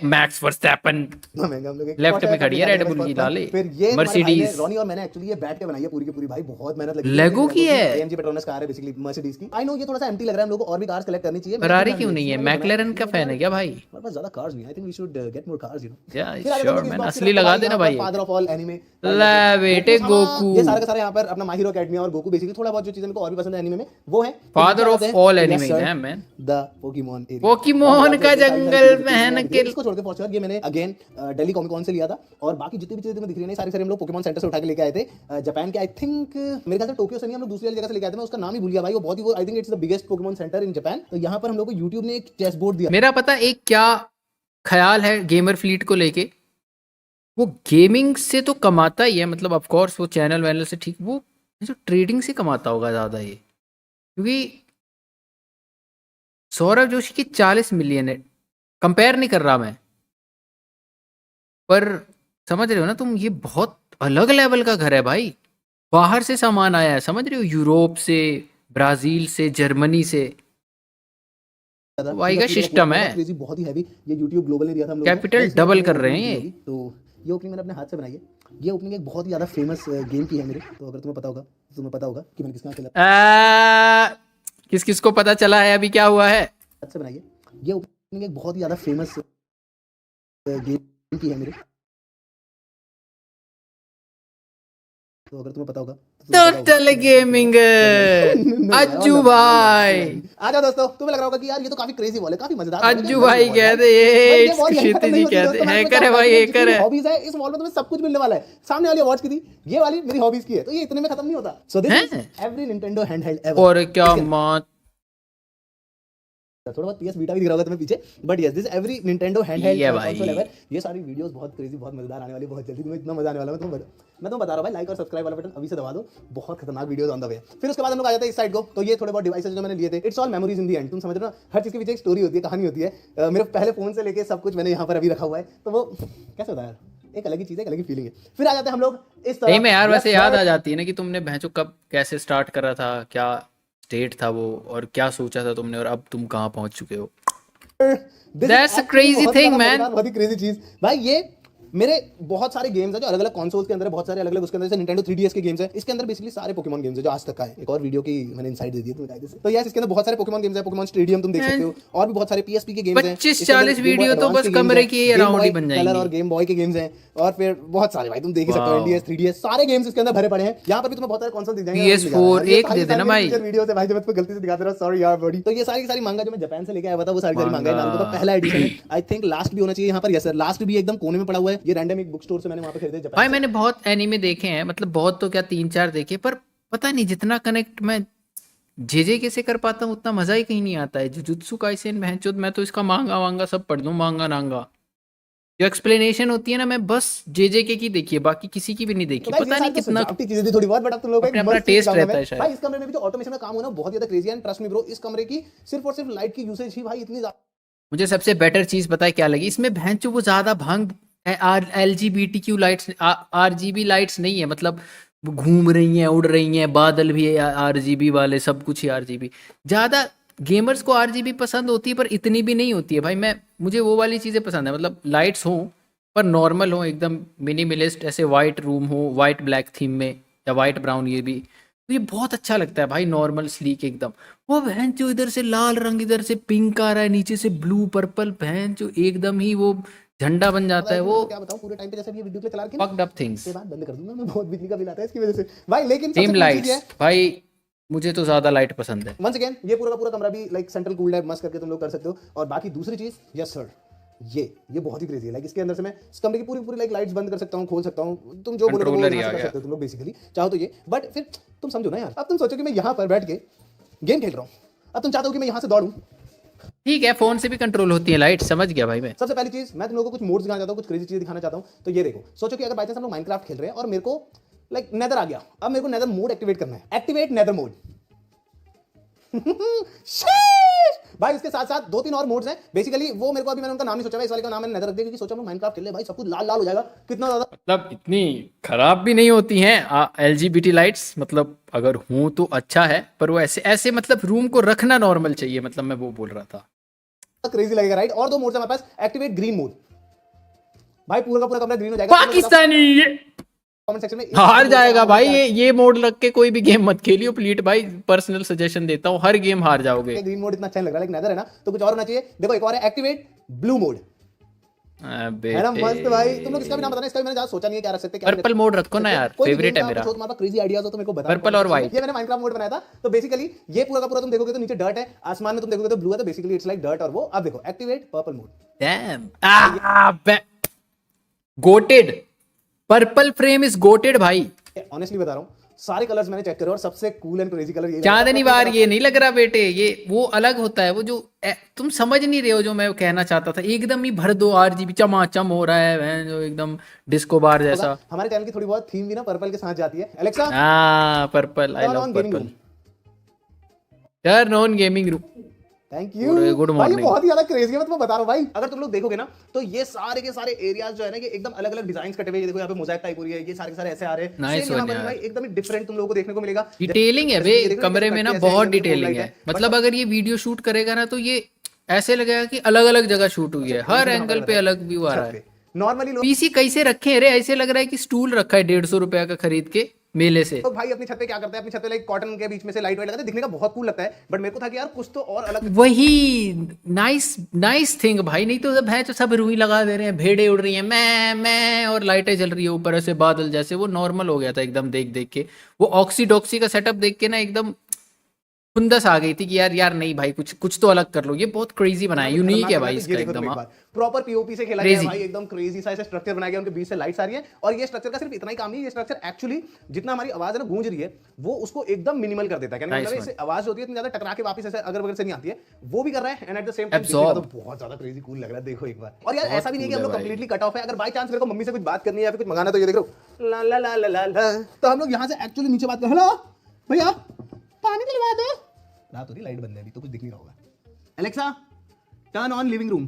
मैक्स वर्स्टैपन महंगा हम लोग लेफ्ट में खड़ी है रेड बुल की लाले। फिर ये मर्सिडीज, रॉनी और मैंने एक्चुअली ये बैठ के बनाई है पूरी की पूरी भाई, बहुत मेहनत लगी। लेगो की है, AMG पेट्रोनस कार है बेसिकली मर्सिडीज की। आई नो ये थोड़ा सा एम्प्टी लग रहा है, हम लोग को और भी कार्स कलेक्ट करनी चाहिए। फरारी क्यों नहीं है, मैकलेरन का फैन है क्या भाई? हमारे पास ज्यादा कार्स नहीं है, I think we should get more cars, you know. Yeah sure man, असली लगा देना भाई। फादर ऑफ ऑल एनीमे, ला बेटे गोकू, ये सारे का सारे यहाँ पर अपना माय हीरो एकेडमिया और गोकू, बेसिकली थोड़ा बहुत जो चीजें मेरे को और भी पसंद है एनीमे में वो है फादर ऑफ ऑल एनीमे है man, the Pokemon area. Pokemon का जंगल पहन के। इसको छोड़ के फॉर श्योर ये मैंने अगेन दिल्ली कॉमिक कॉन से लिया था, और बाकी जितनी भी चीजें तुम्हें दिख रही है सारी सारी हम लोग पोकेमॉन सेंटर से उठा के लेके आए थे जापान के। आई थिंक मेरे ख्याल से टोक्यो से नहीं, हम लोग दूसरी जगह से लेके आए थे, मैं उसका नाम ही भूल गया भाई। वो बहुत ही, वो I think it's the biggest Pokemon centre in Japan. तो यहाँ पर हम लोग को यूट्यूब ने एक चेस बोर्ड दिया। मेरा पता एक क्या ख्याल है गेमर फ्लीट को लेके, वो गेमिंग से तो कमाता ही है, मतलब ऑफ कोर्स वो चैनल वैनल से ठीक, वो जो ट्रेडिंग से कमाता होगा ज़्यादा ये, क्योंकि सौरभ जोशी की 40 मिलियन है। कंपेयर नहीं कर रहा मैं, पर समझ रहे हो ना तुम, ये बहुत अलग लेवल का घर है भाई। बाहर से सामान आया है, समझ रहे हो, यूरोप से, ब्राजील से, जर्मनी से। वाई का सिस्टम है, बहुत ही हैवी। ये YouTube ग्लोबल ने दिया था हम लोग, कैपिटल डबल कर रहे हैं ये। तो ये ओपनिंग मैंने अपने हाथ से बनाई है। ये ओपनिंग एक बहुत ही ज्यादा फेमस गेम की है मेरे, तो अगर तुम्हें पता होगा तो तुम्हें पता होगा कि मैंने किसका खेला। किस किस को पता चला है अभी क्या हुआ है? हाथ से बनाई है। ये ओपनिंग एक बहुत ही ज्यादा फेमस गेम की है मेरे, तो अगर तुम्हें पता होगा टोटल गेमिंग अज्जू भाई। आजा दोस्तों, तुम्हें लग रहा होगा कि यार ये तो काफी क्रेजी वॉल है, काफी मजेदार। अज्जू भाई कहते हैं, क्षिति जी कहते हैं, हैकर है भाई, हैकर है। हॉबीज है इस वॉल में, तुम्हें सब कुछ मिलने वाला है। सामने वाली अवार्ड्स की थी, ये वाली मेरी हॉबीज की है, तो ये इतने में खत्म नहीं होता। So this is every Nintendo handheld ever. और क्या मत, थोड़ा बहुत PS Vita भी दिख रहा होगा तुम्हें पीछे, but yes this every Nintendo handheld console ever. ये सारी वीडियोस बहुत क्रेजी, बहुत मजेदार आने वाली, बहुत जल्दी तुम्हें इतना मजा आने वाला है। मैं तुम्हें बता रहा हूं भाई, लाइक और सब्सक्राइब वाला बटन अभी से दबा दो, बहुत खतरनाक वीडियोस ऑन द वे। फिर उसके बाद हम लोग आ जाते हैं इस साइड को, तो ये थोड़े बहुत डिवाइसेस जो मैंने लिए थे, it's all memories in the end. तुम समझ रहे हो ना, हर चीज के पीछे एक स्टोरी होती है, कहानी होती है। मेरे पहले फोन से लेके सब कुछ मैंने यहाँ पर अभी रखा हुआ है, तो वो कैसे होता है यार, एक अलग ही चीज है, एक अलग ही फीलिंग है। फिर आ जाते हैं हम लोग इस तरह। नहीं मैं यार वैसे याद आ जाती है ना कि तुमने भैंचो कब कैसे स्टार्ट करा था, क्या स्टेट था वो, और क्या सोचा था तुमने और अब तुम कहाँ पहुंच चुके हो। This is That's a actually crazy बहुत thing, ज्यादा man. मजेदार, बहुत ही क्रेजी चीज भाई। ये मेरे बहुत सारे गेम्स हैं जो अलग अलग कंसोल्स के अंदर है, बहुत सारे अलग अलग उसके अंदर, जैसे Nintendo 3DS के गेम्स हैं, इसके अंदर बेसिकली सारे पोकेमॉन गेम्स हैं जो आज तक का है। एक और वीडियो की मैंने इनसाइट दे दी है तुम्हें कायदे से। तो यस, इसके अंदर बहुत सारे पोकेमॉन गेम्स हैं, पोकेमॉन स्टेडियम तुम देख सकते हो, और भी बहुत सारे PSP के गेम्स हैं। 25-40 वीडियो तो बस कमरे की अराउंड ही बन कलर जाएंगे। और गेम बॉय के गेम्स हैं, और फिर बहुत सारे भाई तुम देख ही सकते हो, Wow. NDS 3DS सारे गेम्स इसके अंदर भरे पड़े हैं। यहाँ पर भी तुम्हें बहुत सारे कंसोल दिख जाएंगे। PS4 एक दे देना भाई। वीडियो से भाई जब मैं गलती से दिखाते रहा, सॉरी यार बॉडी। तो ये सारी की सारी मांगा जो मैं जापान से लेके आया था, वो सारी मांगा है। नारुतो का पहला एडिशन है, आई थिंक लास्ट भी होना चाहिए यहाँ पर। यस सर, लास्ट भी एकदम कोने में पड़ा हुआ है। ये रैंडम एक बुक स्टोर से मैंने वहाँ पे खरीदे जापान भाई मैंने बहुत एनीमे देखे हैं, मतलब बहुत तो क्या 3-4 देखे, पर पता नहीं जितना कनेक्ट मैं जेजे कैसे कर पाता हूँ उतना मजा ही कहीं नहीं आता है। जुजुत्सु काइसेन भैंचोद, मैं तो इसका मांगा वांगा सब पढ़ दूं, मांगा नांगा। जो एक्सप्लेनेशन होती है ना, मैं बस जेजे के की देखी है, बाकी किसी की भी नहीं देखी। पता नहीं कितना चीजें थी थोड़ी बहुत, बट अब तुम लोग अपना टेस्ट रहता है शायद। भाई इस कमरे में भी जो ऑटोमेशन का काम हो ना, बहुत ज्यादा क्रेजी है। ट्रस्ट मी ब्रो, इस कमरे की सिर्फ और सिर्फ लाइट की यूसेज ही भाई इतनी ज्यादा। मुझे सबसे बेटर चीज पता है क्या लगी इसमें, भैंचो वो ज्यादा भांग LGBTQ लाइट्स, RGB लाइट्स नहीं है, मतलब वो घूम रही हैं, उड़ रही हैं, बादल भी है RGB वाले, सब कुछ ही RGB। ज्यादा गेमर्स को RGB पसंद होती है पर इतनी भी नहीं होती है भाई। मुझे वो वाली चीजें पसंद है, मतलब लाइट्स हो पर नॉर्मल हो, एकदम मिनिमलिस्ट, ऐसे वाइट रूम हो, वाइट ब्लैक थीम में, या वाइट ब्राउन, ये भी तो ये बहुत अच्छा लगता है भाई। नॉर्मल स्लीक एकदम। वो बहन जो इधर से लाल रंग, इधर से पिंक आ रहा है, नीचे से ब्लू पर्पल, बहन जो एकदम ही वो झंडा बन जाता है। वो क्या बताऊं, पूरे टाइम पे जैसे ये वीडियो के लिए चला रखी फक्ड अप थिंग्स। के बाद बंद कर दूंगा मैं, बहुत बिजली का बिल आता है इसकी वजह से भाई। लेकिन डिम लाइट्स भाई, मुझे तो ज्यादा लाइट पसंद है। वंस अगेन ये पूरा का पूरा कमरा भी लाइक सेंट्रल कूल्ड है, मस्त करके तुम लोग कर सकते हो। और बाकी दूसरी चीज, यस सर, ये बहुत ही क्रेजी है। लाइक इसके अंदर से मैं इस कमरे की पूरी पूरी लाइक लाइट्स बंद कर सकता हूं, खोल सकता हूं, तुम जो बोलोगे वो कर सकते हो तुम लोग बेसिकली चाहो तो ये। बट फिर तुम समझो ना यार, अब तुम सोचो कि मैं यहाँ पर बैठ के गेम खेल रहा हूँ, अब तुम चाहते हो कि मैं यहाँ से दौड़ूं। ठीक है, फोन से भी कंट्रोल होती है लाइट, समझ गया भाई मैं। सबसे पहली चीज मैं तुम लोगों को कुछ मोड्स दिखाना चाहता हूँ, कुछ क्रेजी चीजें दिखाना चाहता हूँ। तो ये देखो, सोचो कि अगर बाय चांस हम लोग माइनक्राफ्ट खेल रहे हैं और मेरे को लाइक नेदर आ गया, अब मेरे को नेदर मोड एक्टिवेट करना है। एक्टिवेट नेदर मोड भाई। उसके साथ साथ 2-3 और मोड्स हैं बेसिकली, वो मेरे को अभी मैंने उनका नाम नहीं सोचा है, इस वाले का नाम मैंने नेदर रख दिया क्योंकि सोचा मैं माइनक्राफ्ट खेल ले भाई, सब कुछ लाल लाल हो जाएगा, कितना ज्यादा मतलब इतनी खराब भी नहीं होती हैं LGBT लाइट्स, मतलब अगर हूं तो अच्छा है, पर वो ऐसे ऐसे मतलब रूम को रखना नॉर्मल चाहिए, मतलब मैं वो बोल रहा था। क्रेजी लगेगा राइट। और 2 मोड्स है हमारे पास। एक्टिवेट ग्रीन मोड, भाई पूरा का पूरा कमरा ग्रीन हो जाएगा। पाकिस्तानी ये कमेंट सेक्शन में हार जाएगा भाई, ये मोड रख के कोई भी गेम मत खेलियो प्लीट भाई, पर्सनल सजेशन देता हूँ, हर गेम हार जाओगे। ग्रीन मोड इतना अच्छा नहीं लग रहा, लेकिन नेदर है ना तो कुछ और होना चाहिए। देखो एक और है, एक्टिवेट ब्लू मोड, है ना मस्त भाई। तुम लोग इसका भी नाम बताना, इसका भी मैंने ज्यादा सोचा नहीं है क्या रख सकते हैं। पर्पल मोड रखो ना यार, फेवरेट है मेरा। तुम्हारा क्रेजी आइडियाज हो तो मेरे को बताओ। पर्पल और व्हाइट, ये मैंने माइनक्राफ्ट मोड बनाया था। तो बेसिकली ये पूरा का पूरा तुम देखोगे तो नीचे डर्ट है, आसमान में तुम देखोगे तो ब्लू है, तो बेसिकली इट्स लाइक डर्ट। और वो अब देखो activate purple mode, dam GOATed, purple frame is GOATed भाई। ऑनेस्टली बता रहा हूँ, सारे कलर्स मैंने चेक करे और सबसे कूल एंड क्रेजी कलर ये चांदनी बार ये नहीं लग रहा बेटे, ये वो अलग होता है, वो जो तुम समझ नहीं रहे हो जो मैं कहना चाहता था। एकदम ही भर दो RGB, चमाचम हो रहा है जो एकदम डिस्को बार जैसा। हमारे चैनल की थोड़ी बहुत थीम भी ना पर्पल के साथ जाती है। Alexa, purple, I love purple, turn on gaming room. Thank you, good भाई मॉर्निंग। ये बहुत ही ज्यादा क्रेजी है, मैं तुम्हें बता रहा हूँ भाई। अगर तुम लोग देखोगे ना तो ये सारे के सारे एरियाज जो है ना, ये एकदम अलग अलग डिजाइन कटे हुए। ये देखो यहाँ पे मोज़ाइक टाइप हो रही है, ये सारे के सारे ऐसे आ रहे हैं। नाइस Same यहाँ वन पर यार, भाई एकदम ही डिफरेंट तुम लोगों को देखने को मिलेगा। डिटेलिंग है जैसे ये बे देखो ना, कमरे में ना, कैसे बहुत ऐसे डिटेलिंग ऐसे है। but मतलब अगर ये वीडियो शूट करेगा ना तो ये ऐसे लगेगा कि अलग अलग जगह शूट हुई है, हर एंगल पे अलग व्यू आ रहा है। नॉर्मली लोग पीसी कैसे रखे हैं रे, ऐसे लग रहा है कि स्टूल रखा है 150 रुपया का खरीद के मेले से। तो भाई अपनी छत पे क्या करते हैं, अपनी छत पे लाइक कॉटन के बीच में से लाइट वाइट लगाते हैं, दिखने का बहुत कूल लगता है। बट मेरे को था कि यार कुछ तो और अलग, वही नाइस नाइस थिंग भाई। नहीं तो है तो सब रुई लगा दे रहे हैं, भेड़े उड़ रही हैं मैं और लाइटें जल रही है ऊपर ऐसे बादल जैसे। वो नॉर्मल हो गया था एकदम देख देख के। वो ऑक्सीडॉक्सी का सेटअप देख के ना एकदम खुंदस आ गई थी कि यार नहीं भाई, कुछ तो अलग कर लो। ये बहुत क्रेजी बनाया, यूनिक है भाई इसका एकदम। प्रॉपर पीओपी से खेला गया है भाई, एकदम क्रेजी सा ऐसे स्ट्रक्चर बनाया गया, उनके बीच से लाइट्स आ रही है। और ये स्ट्रक्चर का सिर्फ इतना ही काम नहीं, ये स्ट्रक्चर एक्चुअली जितना हमारी आवाज है ना गूंज रही है, वो उसको एकदम मिनिमल कर देता है। कहने का मतलब इससे आवाज होती है इतनी ज्यादा टकरा के वापस ऐसे अगर बगल से नहीं आती है, वो भी कर रहा है। And at the same time तो बहुत ज्यादा क्रेजी कूल लग रहा है, देखो एक बार। और यार ऐसा भी नहीं है कि हम लोग कंप्लीटली कट ऑफ है। अगर बाय चांस मेरे को मम्मी से कुछ बात करनी है या फिर कुछ मंगाना है तो ये देख लो ला ला ला ला ला, तो हम लोग यहाँ से एक्चुअली नीचे बात कर, हेलो भैया पानी दिलवा दो। रात हो रही, लाइट बंद है अभी तो कुछ दिख नहीं रहा होगा। Alexa turn on living room,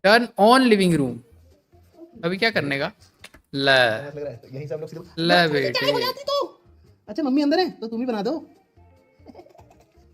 turn on living room. अभी क्या करने का ले लग रहा है यहीं से हम लोग ले बेटे। तो अच्छा मम्मी अंदर है तो तुम ही बना दो।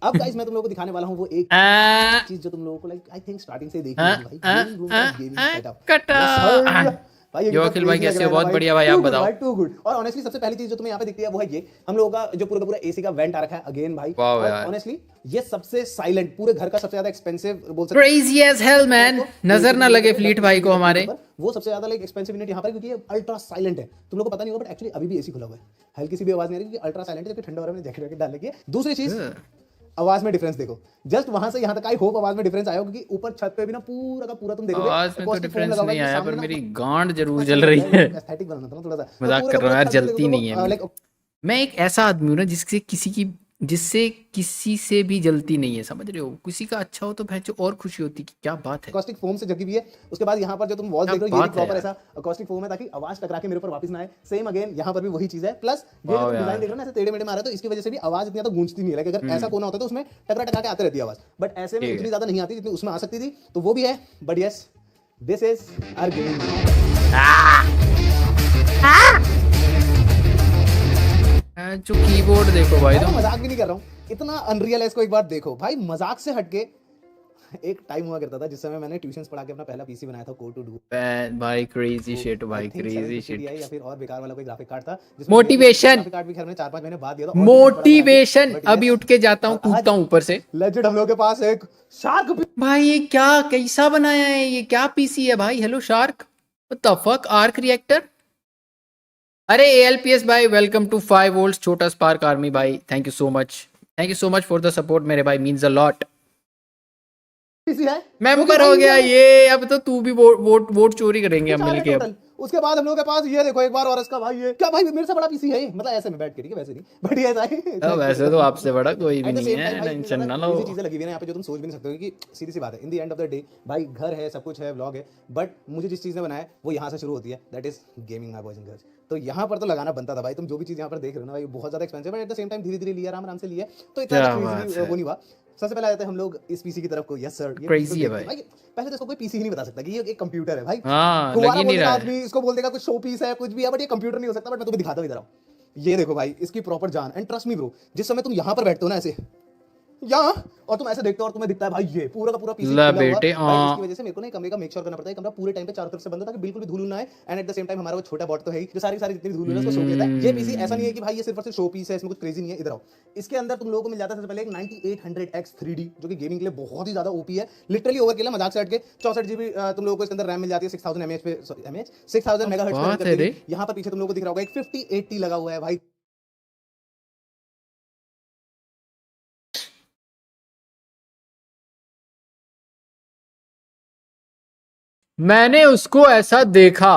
अब गाइस मैं तुम लोगों को दिखाने वाला हूँ वो एक आ, चीज जो तुम लोगों को लाइक आई थिंक स्टार्टिंग से देखी आ, होगी भाई, गेमिंग रूम का गेमिंग आ, सेटअप। कटा। भाई ये जो कितना अखिल भाई crazy लग कैसे रहा हो? है ना बहुत बढ़िया भाई, आप Too good बताओ। भाई, too good। और ऑनेस्टली सबसे पहली चीज जो तुम्हें यहाँ पे दिखती है वो है ये हम लोगों का जो पूरा का पूरा एसी का वेंट आ रखा है अगेन भाई। वाओ और यार। ऑनेस्टली ये सबसे साइलेंट पूरे घर का सबसे ज्यादा एक्सपेंसिव बोल सकते क्रेजी एज हेल मैन, नजर ना लगे फ्लीट भाई को हमारे। वो सबसे ज्यादा लाइक एक्सपेंसिव यूनिट यहाँ पर क्योंकि ये अल्ट्रा साइलेंट है। तुम लोग को पता नहीं होगा बट एक्चुअली अभी भी एसी खुला हुआ है, हल्की सी भी आवाज नहीं आ रही क्योंकि अल्ट्रा साइलेंट है, जबकि ठंडा हो रहा है, मैंने जैकेट डाल रखी है। दूसरी चीज आवाज में डिफरेंस देखो, जस्ट वहां से यहाँ तक आई होप आवाज में डिफरेंस आया क्योंकि ऊपर छत पे भी ना पूरा का पूरा तुम देखोगे आवाज में तो acoustic foam डिफरेंस लगा हुआ है, नहीं जो आया, सामने पर ना मेरी गांड जरूर जल रही है। एस्थेटिक बनाना था ना थोड़ा सा। मजाक पूरा कर का रहा हूँ पूरा यार, छत पे जलती देखोगे, नहीं है लाइक मैं एक ऐसा आदमी हूँ ना जिससे किसी से भी जलती नहीं है, समझ रहे हो? किसी का अच्छा हो तो भैंचो और खुशी होती कि क्या बात है। अकॉस्टिक फोम से जगी हुई है। उसके बाद यहाँ पर जो तुम वॉल्स क्या देख रहे हो ये भी बात है प्रॉपर यार। ऐसा अकॉस्टिक फोम है ताकि आवाज टकरा के मेरे ऊपर वापस ना आए। सेम अगेन यहाँ पर भी वही चीज है, प्लस ये जो वाओ डिजाइन यार। देख रहे हो ना ऐसे टेढ़े मेढ़े मारे तो इसकी वजह से भी आवाज इतनी ज्यादा गूंजती नहीं है। लाइक अगर ऐसा कोना होता तो उसमें टकरा टकरा के आते रहती है आवाज, बट ऐसे में ठीक है। इतनी ज्यादा नहीं आती जितनी उसमें आ सकती थी, तो वो भी है। But yes this is our gaming. जो कीबोर्ड देखो भाई मैं तुम। मजाक भी नहीं कर रहा हूँ, इतना अनरियल है इसको एक बार देखो भाई, मजाक से हटके। एक टाइम हुआ करता था जिस समय मैंने ट्यूशंस पढ़ा के अपना पहला पीसी बनाया था कोड टू डू। भाई क्रेजी शिट भाई, क्रेजी शिट। या फिर और बेकार वाला कोई ग्राफिक कार्ड था जिसमें मोटिवेशन, ग्राफिक कार्ड भी खैर मैंने 4-5 महीने बाद दिया था। मोटिवेशन। अभी उठ के जाता हूँ, कूदता हूँ ऊपर से। लेजेंड हम लोग के पास एक शार्क भाई ये क्या, कैसा बनाया है? ये क्या पीसी है भाई? Hello shark, what the fuck? Arc reactor. अरे एएलपीएस भाई, वेलकम टू 5 वोल्ट्स छोटा स्पार्क आर्मी भाई, thank you so much, thank you so much for the support मेरे भाई, मींस अ लॉट। पीसी है, मेंबर हो गया ये, अब तो तू भी वोट चोरी करेंगे हम मिलके अब। टोटल। उसके बाद हम लोग के पास ये देखो एक बार और इसका भाई, ये क्या भाई मेरे से बड़ा पीसी है ये, मतलब ऐसे में बैठ के, ठीक है वैसे नहीं, बट ये अब वैसे तो आपसे बड़ा कोई भी नहीं है, टेंशन ना लो। चीजें लगी हुई है यहाँ पे जो तुम सोच भी नहीं सकते हो कि सीधी सी बात है। In the end of the day भाई घर है, सब कुछ है, व्लॉग है, बट मुझे जिस चीज ने बनाया वो यहाँ से शुरू होती है, that is gaming my boys and girls. तो यहाँ पर तो लगाना बनता था भाई। तुम जो भी चीज यहाँ पर देख रहे हो ना भाई बहुत ज्यादा एक्सपेंसिव है, एट द सेम टाइम धीरे धीरे लिया, आराम से लिया, तो इतना क्या crazy बात है। वो नहीं हुआ। सबसे पहले आते हैं हम लोग इस पीसी की तरफ को। यस सर, Crazy है भाई। पहले तो इसको कोई पीसी ही नहीं बता सकता कि ये एक कंप्यूटर है भाई। हाँ, कुंवारा लग ही बोल नहीं देगा रहा है। आदमी, इसको बोल देगा कुछ शो पीस है कुछ भी है, बट ये कंप्यूटर नहीं हो सकता। बट मैं तुम्हें दिखाता हूँ इधर आओ। ये देखो भाई इसकी प्रॉपर जान, एंड ट्रस्ट मी ब्रो, जिस समय तुम यहाँ पर बैठते हो ना ऐसे यहाँ, और तुम ऐसे देखते हो और तुम्हें दिखता है भाई ये पूरा का पूरा पीसी ला खुला हुआ। बेटे, भाई हाँ। इसकी वजह से मेरे को ना कमरे का मेक श्योर करना पड़ता है, कमरा पूरे टाइम पे चारों तरफ से बंद हो ताकि बिल्कुल भी धूल ना आए। And at the same time हमारा वो छोटा बॉट तो है ही, जो सारी सारी जितनी धूल है उसको सोख लेता है। ये पीसी ऐसा नहीं है कि भाई ये सिर्फ और सिर्फ शो पीस है, इसमें कुछ क्रेजी नहीं है। इधर आओ, इसके अंदर तुम लोगों को मिल जाता है सबसे पहले एक 9800X 3D, जो कि गेमिंग के लिए बहुत ही ज्यादा ओपी है, लिटरली ओवर किल है। मजाक से हट के 64 GB तुम लोगों को इसके अंदर रैम मिल जाती है, 6000 mAh पे, 6000 मेगाहर्ट्ज पे रन बात है करती है। रे। यहाँ पर पीछे तुम लोगों को दिख रहा होगा एक 5080 लगा हुआ है भाई। मैंने उसको ऐसा देखा।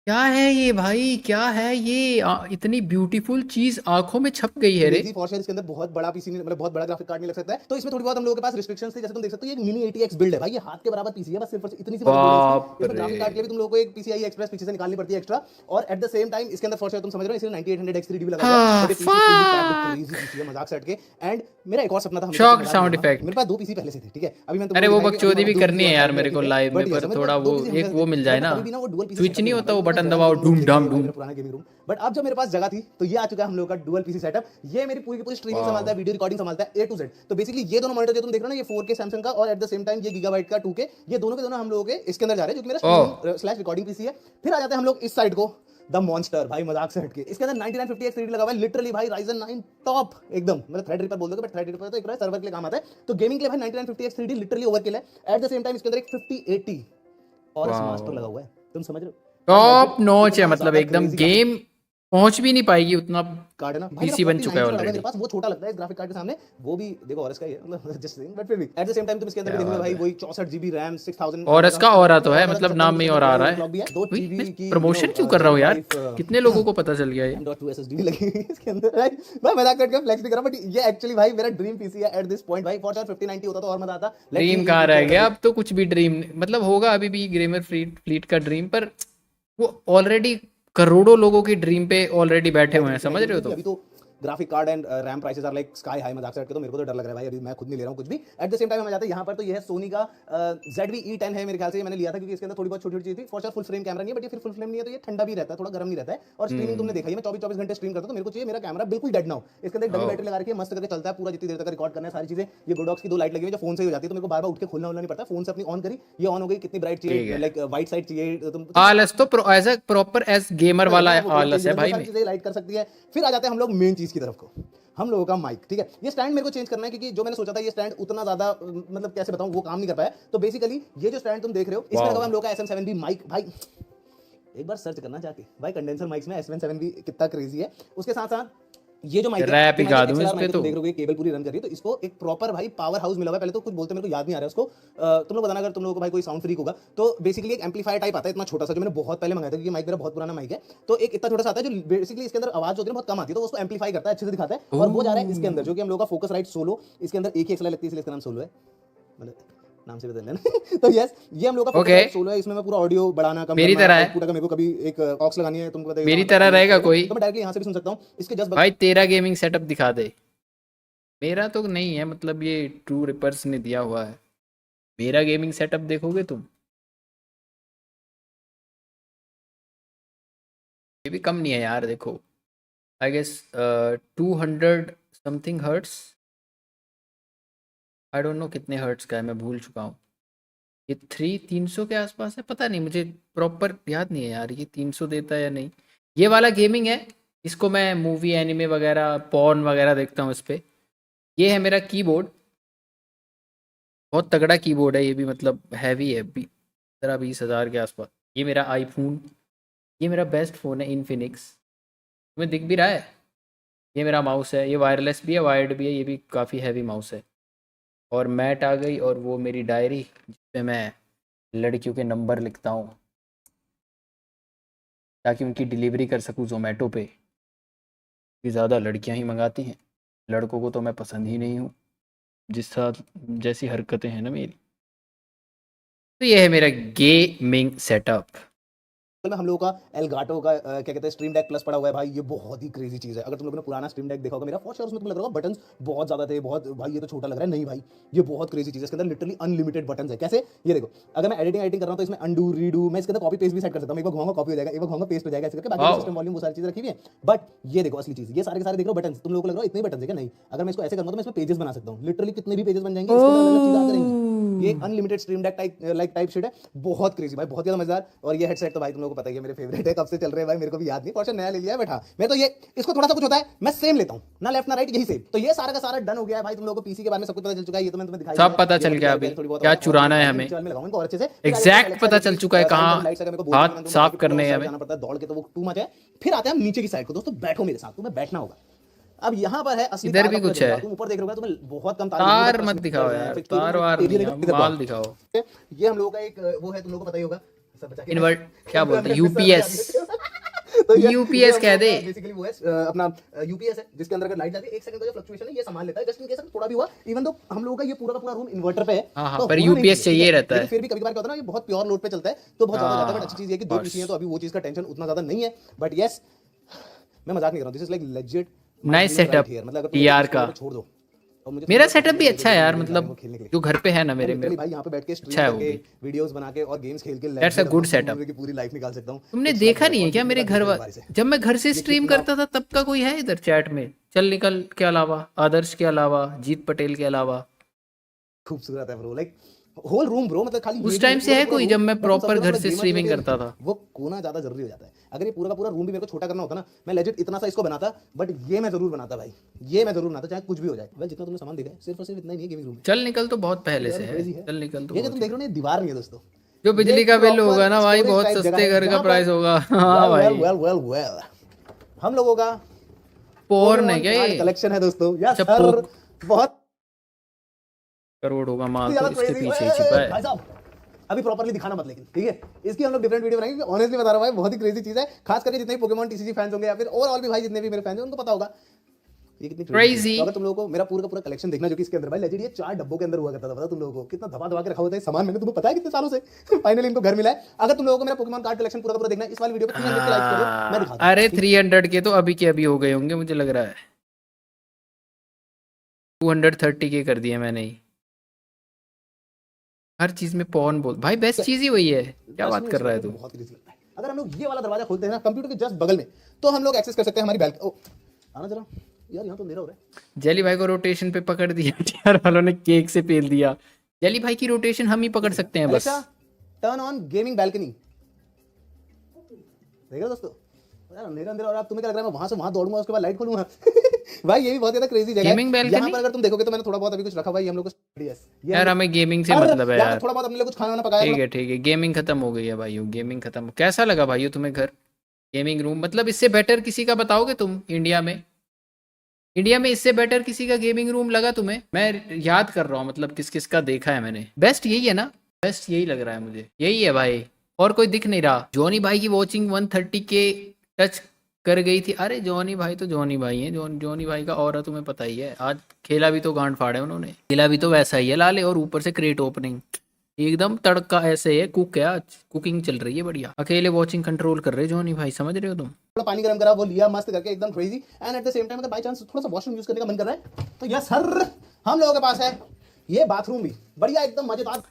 क्या है ये भाई, क्या है ये? इतनी ब्यूटीफुल चीज आंखों में छप गई है रे। Crazy for sure, इसके अंदर बहुत बड़ा पीसी नहीं, मतलब बहुत बड़ा ग्राफिक कार्ड नहीं लग सकता है, तो इसमें थोड़ी बहुत हम लोगों के पास रिस्ट्रिक्शंस थी। जैसे तुम देख सकते हो ये एक मिनी ATX बिल्ड है भाई, ये हाथ के बराबर पीसी है, बस सिर्फ इतनी सी बाप इसमें ग्राफिक रे। कार्ड के लिए भी तुम लोगों को एक PCI Express पीछे से निकालनी पड़ती है एक्स्ट्रा। और एट द सेम टाइम इसके अंदर for sure तुम समझ रहे हो, इसमें 9800X 3D भी लगा हुआ है, हाँ, but ये PC fully packed with crazy PC है, मजाक से हट के। एंड मेरा एक और सपना था, हमेशा Shocked से बड़ा sound बनाना। effect। मेरे पास 2 PC पहले से थे, ठीक है, अभी मैं अरे वो बकचोदी भी करनी है यार मेरे को लाइव में, पर थोड़ा वो एक वो मिल जाए ना, स्विच नहीं होता वो बटन दबाओ ढूम ढाम ढूम। पुराना गेमिंग रूम। बट अब जब मेरे पास जगह थी तो ये आ चुका है हम लोग का डुअल पीसी सेटअप। ये मेरी पूरी की पूरी स्ट्रीमिंग संभालता है, वीडियो रिकॉर्डिंग संभालता है A to Z। तो बेसिकली ये दोनों मॉनिटर जो तुम देख रहे हो ना, ये 4K सैमसंग का और एट द सेम टाइम ये गीगाबाइट का 2K, ये दोनों के दोनों हम लोगों के इसके अंदर जा रहे हैं, जो कि मेरा स्ट्रीमिंग स्लैश रिकॉर्डिंग पीसी है। फिर आ जाते हैं हम लोग इस साइड को, द मॉन्स्टर भाई, मजाक से हटके। इसके अंदर 9950X 3D लगा हुआ है, लिटरली भाई Ryzen 9 टॉप एकदम, मतलब थ्रेड रिपर बोल दोगे, बट थ्रेड रिपर तो एक सर्वर के लिए काम आता है, तो गेमिंग के लिए भाई 9950X 3D लिटरली ओवरकिल है। एट द सेम टाइम इसके अंदर एक 5080 और मास्टर लगा हुआ है, तुम समझ रहे हो, टॉप नॉच है, मतलब ज्यादा एकदम crazy गेम पहुंच भी नहीं पाएगी उतना कार्ड है ना भाई, पीसी मेरा बन चुका है 4090 ऑलरेडी। मेरे पास वो छोटा लगता है इस ग्राफिक कार्ड के सामने, वो भी देखो और इसका ही है, मतलब जस्ट सेइंग, बट फिर भी एट द सेम टाइम तुम इसके अंदर भी देखोगे भाई वही 64 GB रैम 6000 और इसका और तो है, मतलब नाम में ही और आ रहा है। दो उई, टीवी मैं की प्रमोशन क्यों कर रहा हूँ यार? कितने लोगों को पता चल गया ये? M.2 SSD भी लगी हुई है इसके अंदर, राइट भाई, मजाक करके फ्लेक्स नहीं कर रहा, बट ये एक्चुअली भाई मेरा ड्रीम पीसी है एट दिस पॉइंट भाई। फॉर श्योर 5090 होता तो और मजा आता। ड्रीम कहाँ रह गया अब? तो कुछ भी ड्रीम मतलब होगा अभी भी गेमर फ्लीट का ड्रीम, पर वो ऑलरेडी करोड़ों लोगों की ड्रीम पे ऑलरेडी बैठे हुए हैं, समझ रहे हो? तो अभी तो graphic card and RAM prices are like sky high, मजाक से हट के तो मेरे को तो डर लग रहा है भाई, अभी मैं खुद नहीं ले रहा हूँ कुछ भी। एट द सेम टाइम हम जाते हैं यहाँ पर, तो ये है सोनी का ZV-E10 है मेरे ख्याल से, मैंने लिया था क्योंकि इसके अंदर थोड़ी बहुत छोटी छोटी चीज थी। For sure full frame camera नहीं है, बट ये फिर फुल फ्रेम नहीं है तो ये ठंडा भी रहता है, थोड़ा गर्म नहीं रहता है। और स्ट्रीमिंग तुमने देखा ही, मैं 24 घंटे स्ट्रीम करता हूं, तो मेरे को चाहिए मेरा कैमरा बिल्कुल डेड ना हो। इसके अंदर डमी बैटरी लगा रखी है, मस्त करके चलता है पूरा, जितनी देर तक रिकॉर्ड करना है सारी चीजें। ये गोडॉक्स की 2 लाइट लगी हुई है जो फोन से ही हो जाती है, तो मेरे को बार-बार उठ के खोलना नहीं पड़ता, फोन से अपनी ऑन करी, ये ऑन हो गई। कितनी ब्राइट चाहिए, लाइक वाइट साइड चाहिए, तुम आलस तो as a proper as gamer वाला आलस है भाई में। चीजें लाइट कर सकती है। फिर आ जाते हैं हम लोग मेन चीज की तरफ को, हम लोगों का माइक। ठीक है, ये स्टैंड मेरे को चेंज करना है क्योंकि जो मैंने सोचा था ये स्टैंड उतना ज्यादा मतलब कैसे बताऊं, वो काम नहीं कर पाया। तो बेसिकली ये जो स्टैंड तुम देख रहे हो, इसमें लगा हुआ हम लोग का SM7B माइक। भाई एक बार सर्च करना जाके भाई, कंडेंसर माइक्स में SM7B कितना क्रेजी है। उसके साथ साथ ये जो माइक रैप ही गा दूं इस पे, तो देख रहे हो केबल पूरी रन कर रही है, तो इसको एक प्रॉपर भाई पावर हाउस मिला हुआ है। पहले तो कुछ बोलते मेरे को याद नहीं आ रहा है उसको, तुम लोग बताना अगर तुम लोगों को भाई कोई साउंड फ्रीक होगा। तो बेसिकली एक एम्पलीफायर टाइप आता है इतना छोटा सा, जो मैंने बहुत पहले मंगाया था क्योंकि माइक मेरा बहुत पुराना माइक है। तो एक इतना छोटा सा आता है जो बेसिकली इसके अंदर आवाज होती है बहुत कम आती है, तो उसको एम्पलीफाई करता है, अच्छे से दिखाता है। और वो जा रहा है इसके अंदर, जो कि हम लोग का फोकस राइट सोलो, इसके अंदर एक ही XLR लगती है इसलिए इसका नाम सोलो है, मतलब नाम से बदल लेना। तो यस, ये हम लोग का Okay. सोलो है। इसमें मैं पूरा ऑडियो बढ़ाना कम मेरी करना, तरह है। पूरा का मेरे को कभी एक ऑक्स लगानी है, तुमको बताइए मेरी तरह रहेगा कोई तो मैं डायरेक्टली यहां से भी सुन सकता हूं। इसके जस्ट भाई, तेरा गेमिंग सेटअप दिखा दे। मेरा तो नहीं है, मतलब ये ट्रू रिपर्स ने दिया हुआ है। मेरा गेमिंग सेटअप देखोगे तुम, ये भी कम नहीं है यार। देखो I guess 200 something hertz, I don't know कितने हर्ट्स का है, मैं भूल चुका हूँ। ये 300 के आसपास है, पता नहीं, मुझे प्रॉपर याद नहीं है यार ये 300 देता है या नहीं। ये वाला गेमिंग है, इसको मैं मूवी एनिमे वगैरह पॉर्न वगैरह देखता हूँ इस पर। ये है मेरा कीबोर्ड, बहुत तगड़ा कीबोर्ड है ये भी, मतलब हैवी है, 15-20 हज़ार के आसपास। ये मेरा आईफोन, ये मेरा बेस्ट फ़ोन है इन्फिनिक्स, तुम्हें दिख भी रहा है। ये मेरा माउस है, ये वायरलेस भी है, वायर्ड भी है, ये भी काफ़ी हैवी माउस है। और मैट आ गई, और वो मेरी डायरी जिसपे मैं लड़कियों के नंबर लिखता हूँ ताकि उनकी डिलीवरी कर सकूँ ज़ोमेटो पे, कि ज़्यादा लड़कियाँ ही मंगाती हैं, लड़कों को तो मैं पसंद ही नहीं हूँ, जिस साथ जैसी हरकतें हैं ना मेरी। तो ये है मेरा गेमिंग सेटअप। में हम लोगों का एलगाटो का क्या कहते हैं स्ट्रीम डेक प्लस पड़ा हुआ है भाई। ये बहुत ही क्रेजी चीज है। अगर तुम लोगों ने पुराना स्ट्रीम डेक देखा होगा मेरा, फॉर श्योर उसमें तुम्हें लग रहा होगा बटन्स बहुत ज्यादा थे, बहुत भाई ये तो छोटा लग रहा है। नहीं भाई, ये बहुत क्रेजी चीज है। इसके अंदर लिटरली अनलिमिटेड बटन्स है। कैसे, ये देखो, अगर मैं एडिटिंग कर रहा हूं तो इसमें अंडू रीडू, मैं इसके अंदर कॉपी पेस्ट भी सेट कर सकता हूं। एक बार घुमाऊंगा कॉपी हो जाएगा, एक बार घुमाऊंगा पेस्ट हो जाएगा, ऐसे करके बाकी सिस्टम वॉल्यूम वो सारी चीजें रखी हुई है। बट ये देखो असली चीज, ये सारे के सारे देख रहे हो बटन्स, तुम लोगों को लग रहा है इतने बटन्स है क्या? नहीं, अगर मैं इसको ऐसे करूंगा तो मैं इसमें पेजेस बना सकता हूं। लिटरली कितने भी पेजेस बन जाएंगे, इसके अंदर अलग चीजें आती रहेंगी। ये unlimited stream deck type sheet है, बहुत क्रेजी भाई, बहुत ज्यादा मजेदार। और ये हेडसेट तो भाई तुम लोगों को पता ही है मेरे फेवरेट है, कब से चल रहे हैं भाई, मेरे को भी याद नहीं, कौन सा नया ले लिया है बैठा मैं तो। ये इसको थोड़ा सा कुछ होता है मैं सेम लेता हूं ना, लेफ्ट ना राइट, यही सेम। तो ये सारा का सारा डन हो गया है भाई। तुम लोगों को पीसी के बारे में सब कुछ पता चल चुका है, ये तो मैंने तुम्हें दिखाया, सब पता चल गया अभी क्या चुराना है हमें, एग्जैक्ट पता चल चुका है कहाँ हाथ साफ करने हैं हमें। जाना पड़ता है दौड़ के, तो वो टू मच है। फिर आते हैं हम नीचे की साइड को। दोस्तों बैठो मेरे साथ, तुम्हें बैठना होगा। अब यहाँ पर है असली, इधर भी कुछ है, तुम ऊपर देख रहे हो तुम्हें बहुत कम तार मत दिखाओ यार, तार वार नहीं, माल दिखाओ। ये हम लोगों का एक वो है, तुम लोगों को पता ही होगा, इन्वर्ट क्या बोलते हैं, यूपीएस। तो यूपीएस कह दे, बेसिकली वो है अपना यूपीएस है, जिसके अंदर अगर लाइट जाती है 1 सेकंड का जो फ्लक्चुएशन है ये संभाल लेता है, जस्ट इन केस थोड़ा भी हुआ। इवन दो हम लोगों का ये पूरा का पूरा रूम इन्वर्टर पे है, हाँ, पर यूपीएस चाहिए रहता है। फिर भी कभी-कभार क्या होता है ना, ये बहुत प्योर लोड पे चलता है तो बहुत ज्यादा जाता है। बट अच्छी चीज ये कि 2 पीसी हैं तो अभी वो चीज का टेंशन उतना ज्यादा नहीं है। बट यस, मैं मजाक नहीं कर रहा हूं, this is like legit nice setup TR का। छोड़ दो, मेरा सेटअप भी अच्छा है यार, मतलब जो घर पे है ना मेरे में, भाई यहाँ पे बैठ के अच्छा है वो भी, वीडियोस बना के और गेम्स खेल के दैट्स अ गुड सेटअप। पूरी लाइफ निकाल सकता हूँ। तुमने देखा नहीं है क्या मेरे घर जब मैं घर से स्ट्रीम करता था तब का कोई है इधर चैट में? चल निकल के अलावा, आदर्श के अलावा, जीत पटेल के अलावा, खूबसूरत है bro, like whole room bro, मतलब खाली उस टाइम से है कोई जब मैं प्रॉपर घर से स्ट्रीमिंग करता था। वो कोना ज्यादा जरूरी हो जाता है। अगर ये पूरा का पूरा रूम भी मेरे को छोटा करना होता ना, मैं लेजिट इतना सा इसको बनाता, बट ये मैं जरूर बनाता भाई, ये मैं जरूर बनाता चाहे कुछ भी हो जाए। भाई जितना तुमने सामान देखा है सिर्फ और सिर्फ इतना ही नहीं है गेमिंग रूम में। चल निकल तो बहुत पहले से है, चल निकल तो ये जो तुम देख रहे हो ना, दीवार नहीं है दोस्तों, जो बिजली का बिल होगा ना भाई, बहुत सस्ते घर का प्राइस होगा। हाँ भाई, वेल हम लोगों का पोर्न है क्या ये? कलेक्शन है दोस्तों, यस अच्छा, सर, बहुत करोड़ होगा माल तो इसके पीछे ही छिपा है। भाई साहब अभी प्रॉपर्ली दिखाना मत, लेकिन ठीक है, इसकी हम लोग डिफरेंट वीडियो बनाएंगे। ऑनेस्टली बता रहा हूं भाई, बहुत ही क्रेजी चीज है। खास करके जितने भी पोकेमॉन TCG फैंस होंगे या फिर ओवरऑल भी भाई जितने भी मेरे फैंस हैं उनको पता होगा ये कितनी क्रेजी। तो अगर तुम लोगों को मेरा पूरा का पूरा कलेक्शन देखना, जो कि इसके अंदर भाई लेजिट ये 4 डब्बों के अंदर हुआ करता था, पता तुम लोगों को कितना दबा दबा के रखा होता है सामान, मैंने तुम्हें पता है कितने सालों से फाइनली इनको घर मिला है। अगर तुम लोगों को मेरा पोकेमॉन कार्ड कलेक्शन पूरा का पूरा देखना है, इस वाली वीडियो पे 300 के लाइक करो, मैं दिखाता हूं। अरे 300 के तो अभी के अभी हो गए होंगे मुझे लग रहा है। 230K कर दिया मैंने ही। हर चीज में पॉन बोल भाई, बेस्ट चीज ही वही है, क्या बात कर रहा है तू। बहुत ही लगता है। अगर हम लोग ये वाला दरवाजा खोलते हैं ना कंप्यूटर के जस्ट बगल में, तो हम लोग एक्सेस कर सकते हैं हमारी बैल्कनी। आना जरा यार, यहाँ तो अंधेरा हो रहा है। जेली भाई को रोटेशन पे पकड़ दिया टीआर वालों ने, केक से पेल दिया। जेली भाई की रोटेशन हम ही पकड़ सकते हैं बस। Alexa turn on gaming balcony. देख रहे हो दोस्तों, यार अंधेरा अंधेरा, और आप तुम्हें क्या लग रहा है मैं वहां से वहां दौड़ूंगा उसके बाद लाइट खोलूंगा? भाई ये भी बहुत ज्यादा क्रेजी जगह Gaming है। balcony? यहाँ पर अगर तुम देखोगे तो मैंने थोड़ा बहुत अभी कुछ रखा हुआ है, हम लोग को यार हमें गेमिंग से मतलब है यार। थोड़ा बहुत अपने लिए कुछ खाना वाना पकाया। ठीक है ठीक है, गेमिंग खत्म हो गई है भाइयों, गेमिंग खत्म। कैसा लगा भाइयों तुम्हें घर, गेमिंग रूम? मतलब इससे बेटर किसी का बताओगे तुम इंडिया में? इंडिया में इससे बेटर किसी का गेमिंग रूम लगा तुम्हें? मैं याद कर रहा हूँ मतलब किस किस का देखा है मैंने, बेस्ट यही है ना? बेस्ट यही लग रहा है मुझे, यही है भाई, और कोई दिख नहीं रहा। जॉनी भाई की वॉचिंग 130K टच कर गई थी। अरे जॉनी भाई तो जॉनी भाई हैं, जॉनी भाई का ऑरा तुम्हें पता ही है। आज खेला भी तो गांड फाड़ा है उन्होंने, खेला भी तो वैसा ही है लाले, और ऊपर से क्रेट ओपनिंग एकदम तड़का ऐसे है। कुक है आज, कुकिंग चल रही है बढ़िया। अकेले वॉचिंग कंट्रोल कर रहे जॉनी भाई, समझ रहे हो तुम? थोड़ा पानी गर्म करा, वो लिया मस्त करके एकदम crazy. And at the same time अगर बाय चांस थोड़ा सा वॉशरूम यूज करने का मन कर रहा है तो यस सर, हम लोगों के पास है ये बाथरूम भी बढ़िया एकदम मजेदार।